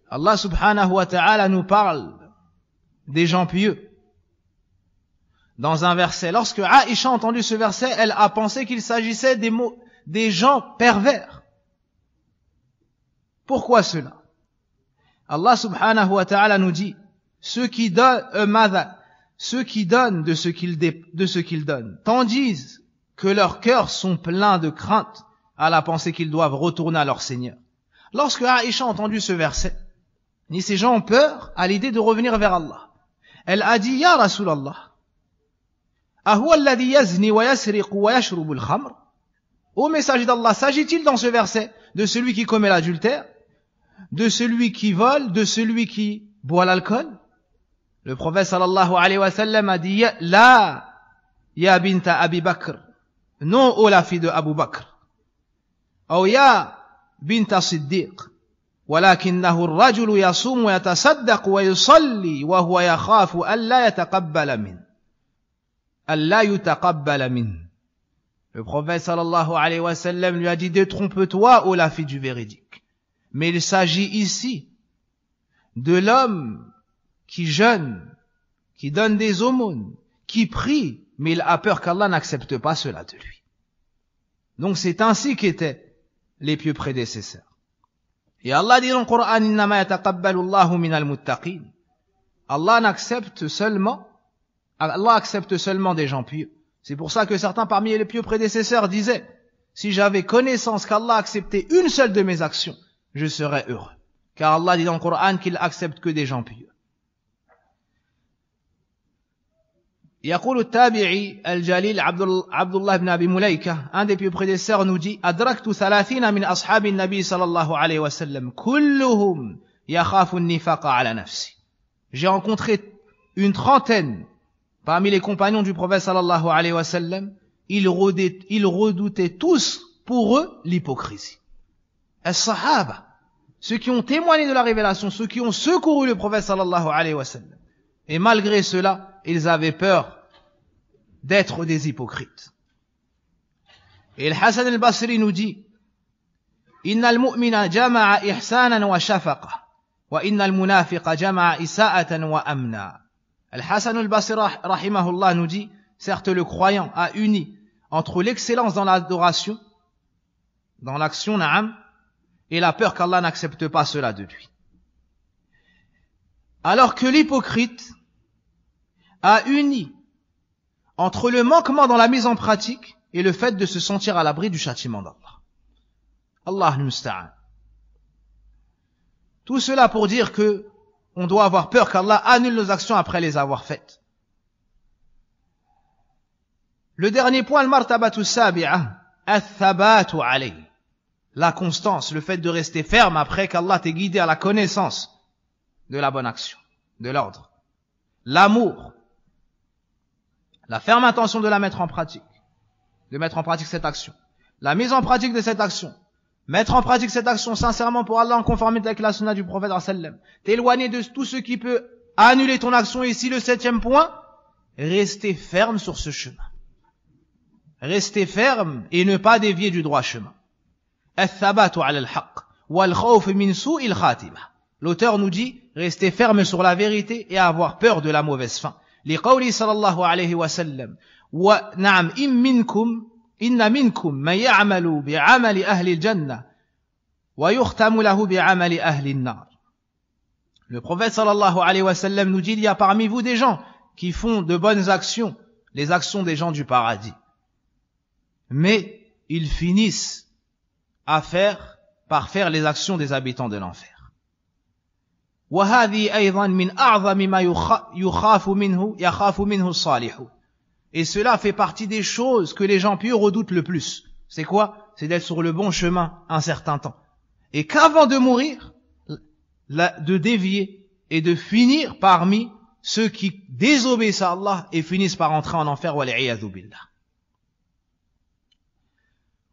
Allah subhanahu wa ta'ala nous parle des gens pieux. Dans un verset, lorsque Aïcha a entendu ce verset, elle a pensé qu'il s'agissait des gens pervers. Pourquoi cela? Allah subhanahu wa ta'ala nous dit, ceux qui donnent, ceux qui donnent de ce qu'ils donnent, tandis que leurs cœurs sont pleins de crainte à la pensée qu'ils doivent retourner à leur Seigneur. Lorsque Aïcha a entendu ce verset, ni ces gens ont peur à l'idée de revenir vers Allah. Elle a dit, Ya Rasulallah, Ahuwa alladhi yazni wa yasriqu wa yashrubu al-khamr? Ô messager d'Allah, s'agit-il dans ce verset de celui qui commet l'adultère, de celui qui vole, de celui qui boit l'alcool? Le prophète sallallahu alayhi wa sallam a dit, La, ya binta Abi Bakr, non, ô la fille de Abu Bakr, ou ya binta Siddiq, ولكنه الرجل يصوم ويتصدق ويصلي وهو يخاف ألا يتقبل منه. Le prophète sallallahu alayhi wa sallam lui a dit, détrompe-toi, ô la fille du véridique. Mais il s'agit ici de l'homme qui jeûne, qui donne des aumônes, qui prie, mais il a peur qu'Allah n'accepte pas cela de lui. Donc c'est ainsi qu'étaient les pieux prédécesseurs. Et Allah dit dans le Coran, Innama yataqabbalu Allahu minal muttaqin. Allah accepte seulement des gens pieux. C'est pour ça que certains parmi les pieux prédécesseurs disaient, si j'avais connaissance qu'Allah acceptait une seule de mes actions, je serais heureux. Car Allah dit dans le Coran qu'il accepte que des gens pieux. يقول التابعي الجليل عبد الله بن أبي مليكة, un des pieux prédécesseurs nous dit, أدركت 30 من أصحاب النبي صلى الله عليه وسلم كلهم يخاف النفاق على نفسه. J'ai rencontré une trentaine parmi les compagnons du prophète sallallahu alayhi wa sallam, ils redoutaient tous pour eux l'hypocrisie. As-sahaba, ceux qui ont témoigné de la révélation, ceux qui ont secouru le prophète sallallahu alayhi wa sallam. Et malgré cela, ils avaient peur d'être des hypocrites. Et le Hassan al-Basri nous dit, Inna al-mu'mina jama'a ihsanan wa shafaqa, wa inna al-munafiqa jama'a isa'atan wa amna. Al-Hassan al-Basri rahimahullah nous dit, certes le croyant a uni entre l'excellence dans l'adoration, dans l'action na'am, et la peur qu'Allah n'accepte pas cela de lui. Alors que l'hypocrite a uni entre le manquement dans la mise en pratique et le fait de se sentir à l'abri du châtiment d'Allah. Allah al-Musta'an. Tout cela pour dire que on doit avoir peur qu'Allah annule nos actions après les avoir faites. Le dernier point, al-martabatu sabi'a, al-thabatu alayh. La constance, le fait de rester ferme après qu'Allah t'ait guidé à la connaissance de la bonne action, de l'ordre. L'amour, la ferme intention de la mettre en pratique, de mettre en pratique cette action. La mise en pratique de cette action, mettre en pratique cette action sincèrement pour Allah en conformité avec la sunna du prophète sallam. T'éloigner de tout ce qui peut annuler ton action. Et ici le 7e point, rester ferme sur ce chemin. Rester ferme et ne pas dévier du droit chemin. Al-thabatu ala al-haqq wal-khawf min su'il khatimah. L'auteur nous dit, rester ferme sur la vérité et avoir peur de la mauvaise fin. لقوله صلى الله عليه وسلم ونعم إن منكم من يعمل بعمل أهل الجنة ويختم له بعمل أهل النار. Le prophète sallallahu alayhi wa sallam nous dit, il y a parmi vous des gens qui font de bonnes actions, les actions des gens du paradis. Mais ils finissent par faire les actions des habitants de l'enfer. وهذه أيضا من أعظم ما يخاف منه الصالحون. Et cela fait partie des choses que les gens pieux redoutent le plus. C'est quoi? C'est d'être sur le bon chemin un certain temps. Et qu'avant de mourir, de dévier et de finir parmi ceux qui désobéissent à Allah et finissent par entrer en enfer. Wal-'iyadhu billah.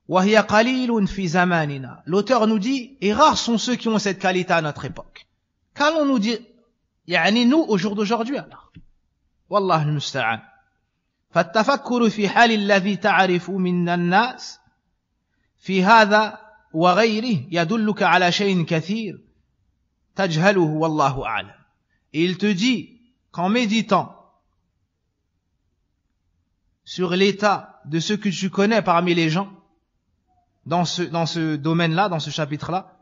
وهي قليل في زماننا. L'auteur nous dit, et rares sont ceux qui ont cette qualité à notre époque. Qu'allons-nous dire, nous, au jour d'aujourd'hui, alors? Wallah al-musta'an. فالتفكر في حال الذي تعرف من الناس في هذا وغيره يدلك على شيء كثير تجهله والله أعلم. Et il te dit qu'en méditant sur l'état de ce que tu connais parmi les gens, dans ce domaine-là, dans ce chapitre-là,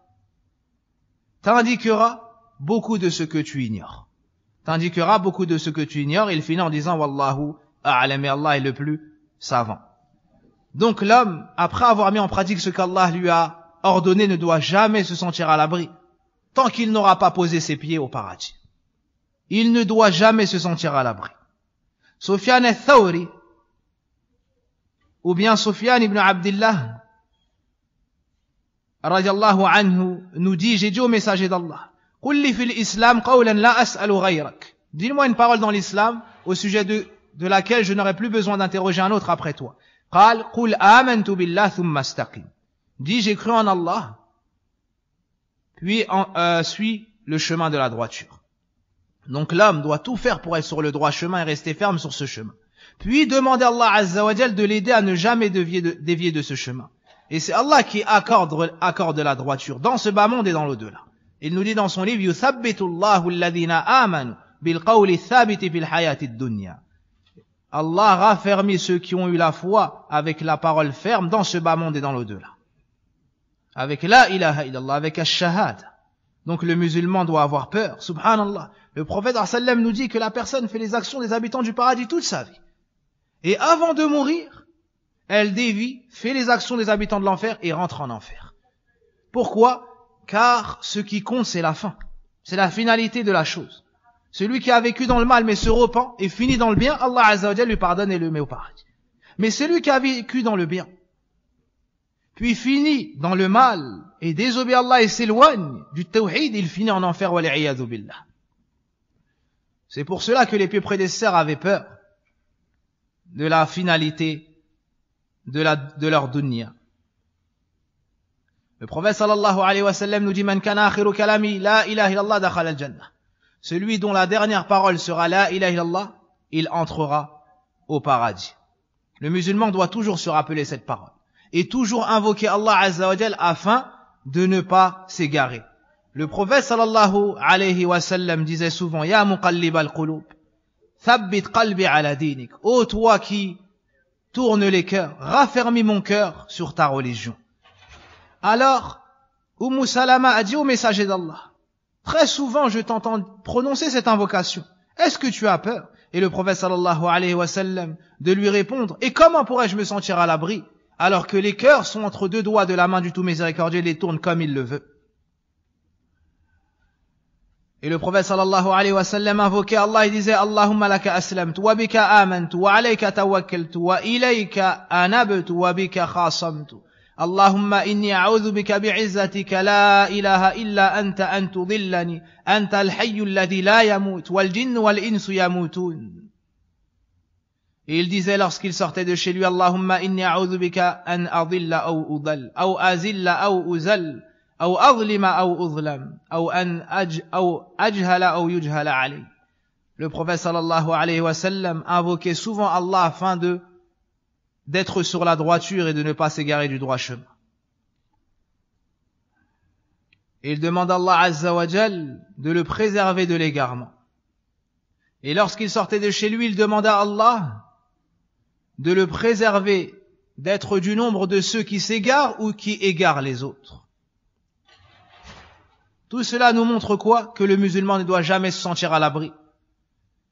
t'indiquera beaucoup de ce que tu ignores. t'indiquera beaucoup de ce que tu ignores, et il finit en disant Wallahu a'lam, et Allah est le plus savant. Donc l'homme, après avoir mis en pratique ce qu'Allah lui a ordonné, ne doit jamais se sentir à l'abri, tant qu'il n'aura pas posé ses pieds au paradis. Il ne doit jamais se sentir à l'abri. Sufyan al-Thawri, ou bien Sufyan ibn Abdillah, radiallahu anhu, nous dit, j'ai dit au messager d'Allah, قل لي في الإسلام قولا لا أسأل غيرك. Dis-moi une parole dans l'islam au sujet de laquelle je n'aurai plus besoin d'interroger un autre après toi. قال قل آمنت بالله ثم استقم. Dis, j'ai cru en Allah, puis suis le chemin de la droiture. Donc l'homme doit tout faire pour être sur le droit chemin et rester ferme sur ce chemin. Puis demander à Allah Azza wa Jal de l'aider à ne jamais dévier de ce chemin. Et c'est Allah qui accorde la droiture dans ce bas monde et dans l'au-delà. Il nous dit dans son livre يُثَبِّتُ اللَّهُ الَّذِينَ آمَنُوا بِالْقَوْلِ الثَّابِتِ فِي الْحَيَاةِ الدُّنْيَا. Allah raffermit ceux qui ont eu la foi avec la parole ferme dans ce bas monde et dans l'au-delà. Avec la ilaha illallah, avec ash-shahada. Donc le musulman doit avoir peur, subhanallah. Le prophète sallam nous dit que la personne fait les actions des habitants du paradis toute sa vie. Et avant de mourir, elle dévie, fait les actions des habitants de l'enfer et rentre en enfer. Pourquoi ? Car ce qui compte, c'est la fin. C'est la finalité de la chose. Celui qui a vécu dans le mal mais se repent et finit dans le bien, Allah Azza wa Jalla lui pardonne et le met au paradis. Mais celui qui a vécu dans le bien, puis finit dans le mal et désobéit à Allah et s'éloigne du tawhid, il finit en enfer, wal-'iyadhu billah. C'est pour cela que les pieux prédécesseurs avaient peur de la finalité de leur dunya. Le prophète sallallahu alayhi wa sallam nous dit Man kana akhiru kalami la ilaha illallah dakhala al-jannah. Celui dont la dernière parole sera la ilaha illallah, il entrera au paradis. Le musulman doit toujours se rappeler cette parole et toujours invoquer Allah Azza wa Jal afin de ne pas s'égarer. Le prophète sallallahu alayhi wa sallam disait souvent Ya muqallib al-qulub thabbit qalbi ala dinik. Ô toi qui tourne les cœurs, raffermis mon cœur sur ta religion. Alors, Umm Salama a dit au messager d'Allah, très souvent je t'entends prononcer cette invocation. Est-ce que tu as peur? Et le prophète sallallahu alayhi wa sallam de lui répondre, et comment pourrais-je me sentir à l'abri alors que les cœurs sont entre deux doigts de la main du tout miséricordieux et les tournent comme il le veut? Et le prophète sallallahu alayhi wa sallam invoquait Allah et disait Allahumma laka aslamtu wa bika amantu wa alayka tawakkaltu wa ilayka anabtu wa bika khasamtu. Allahumma inni a'udhu bika bi'izzatika la ilaha illa anta an tudillani anta al-hayyu alladhi la yamut wal jinnu wal insu yamutun. Et il disait lorsqu'il sortait de chez lui Allahumma inni a'udhu bika an adilla aw udall aw azilla aw uzal aw adlima aw udlam aw an ajhala aw yujhala alayhi. Le prophète sallallahu alayhi wa sallam invoquait souvent Allah afin d'être sur la droiture et de ne pas s'égarer du droit chemin. Et il demande à Allah Azza wa Jal de le préserver de l'égarement. Et lorsqu'il sortait de chez lui, il demanda à Allah de le préserver d'être du nombre de ceux qui s'égarent ou qui égarent les autres. Tout cela nous montre quoi? Que le musulman ne doit jamais se sentir à l'abri.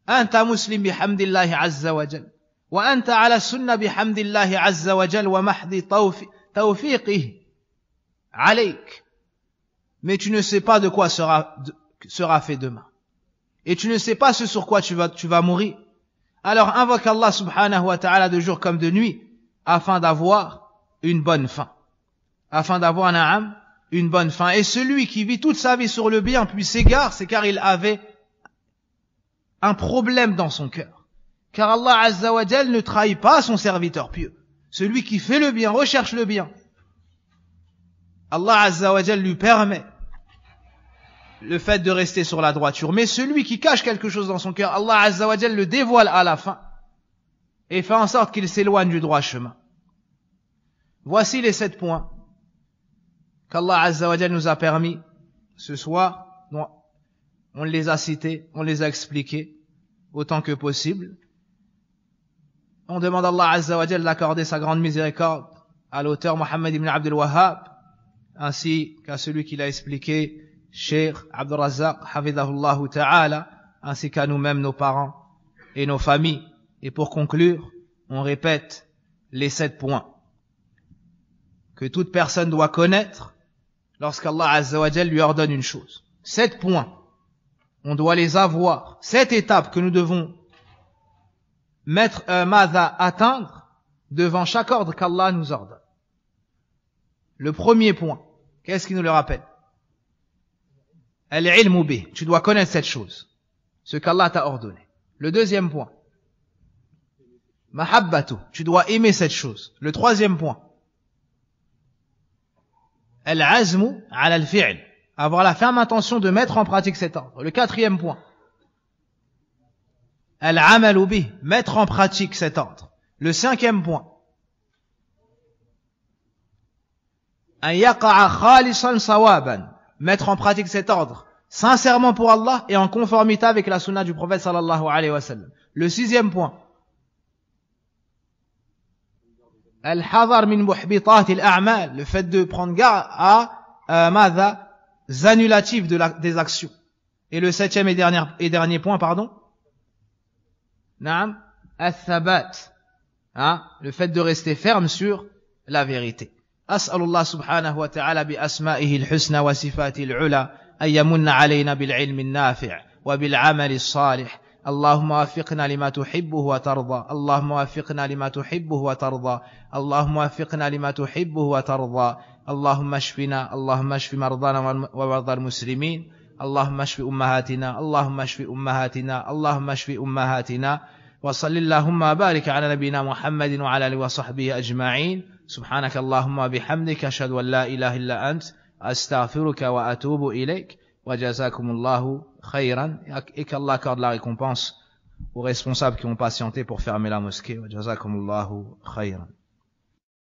Anta muslim bihamdillahi azza wa jal. Wa anta ala sunna bihamdillahi azza wa jal wa mahdi tawfiqih alayk. Mais tu ne sais pas de quoi sera fait demain. Et tu ne sais pas ce sur quoi tu vas mourir. Alors invoque Allah subhanahu wa ta'ala de jour comme de nuit afin d'avoir une bonne fin. Afin d'avoir une bonne fin. Et celui qui vit toute sa vie sur le bien puis s'égare, c'est car il avait un problème dans son cœur. Car Allah Azza wa Jal ne trahit pas son serviteur pieux. Celui qui fait le bien, recherche le bien. Allah Azza wa Jal lui permet le fait de rester sur la droiture. Mais celui qui cache quelque chose dans son cœur, Allah Azza wa Jal le dévoile à la fin et fait en sorte qu'il s'éloigne du droit chemin. Voici les 7 points qu'Allah Azza wa Jal nous a permis ce soir. On les a cités, on les a expliqués autant que possible. On demande à Allah Azza wa Jal d'accorder sa grande miséricorde à l'auteur Mohammed ibn Abdul Wahhab, ainsi qu'à celui qui l'a expliqué, Cheikh Abdul Razzaq, hafidhahullahu ta'ala, ainsi qu'à nous-mêmes, nos parents et nos familles. Et pour conclure, on répète les 7 points que toute personne doit connaître lorsqu'Allah Azza wa Jal lui ordonne une chose. 7 points, on doit les avoir. 7 étapes que nous devons atteindre devant chaque ordre qu'Allah nous ordonne. Le premier point, qu'est-ce qui nous le rappelle? Al-ilmu bih, tu dois connaître cette chose, ce qu'Allah t'a ordonné. Le deuxième point, mahabbatu, tu dois aimer cette chose. Le troisième point, al-azmu ala al-fi'l, avoir la ferme intention de mettre en pratique cet ordre. Le quatrième point, al-amalu bih, mettre en pratique cet ordre. Le cinquième point, an yaqa'a khalisan sawaban, mettre en pratique cet ordre sincèrement pour Allah et en conformité avec la sunna du prophète sallallahu alayhi wa sallam. Le sixième point, al-hadar min muhbitat al-a'mal, le fait de prendre garde à annulatifs des actions. Et le septième et dernier point, na'am, al-thabat, le fait de rester ferme sur la vérité. أسأل الله سبحانه وتعالى بأسمائه الحسنى وصفاته العلى أن يمن علينا بالعلم النافع وبالعمل الصالح. اللهم وفقنا لما تحبه وترضى. اللهم وفقنا لما تحبه وترضى. اللهم وفقنا لما تحبه وترضى. اللهم اشفنا. اللهم اشف مرضانا ومرضى المسلمين. اللهم اشف أمهاتنا. اللهم اشف أمهاتنا. اللهم اشف أمهاتنا. وصل اللهم وبارك على نبينا محمد وعلى آله وصحبه أجمعين. سبحانك اللهم وبحمدك أشهد أن لا إله إلا أنت أستغفرك وأتوب إليك وجزاكم الله خيرا. Et qu'Allah accorde la récompense aux responsables qui ont patienté pour fermer la mosquée. وجزاكم الله خيرا.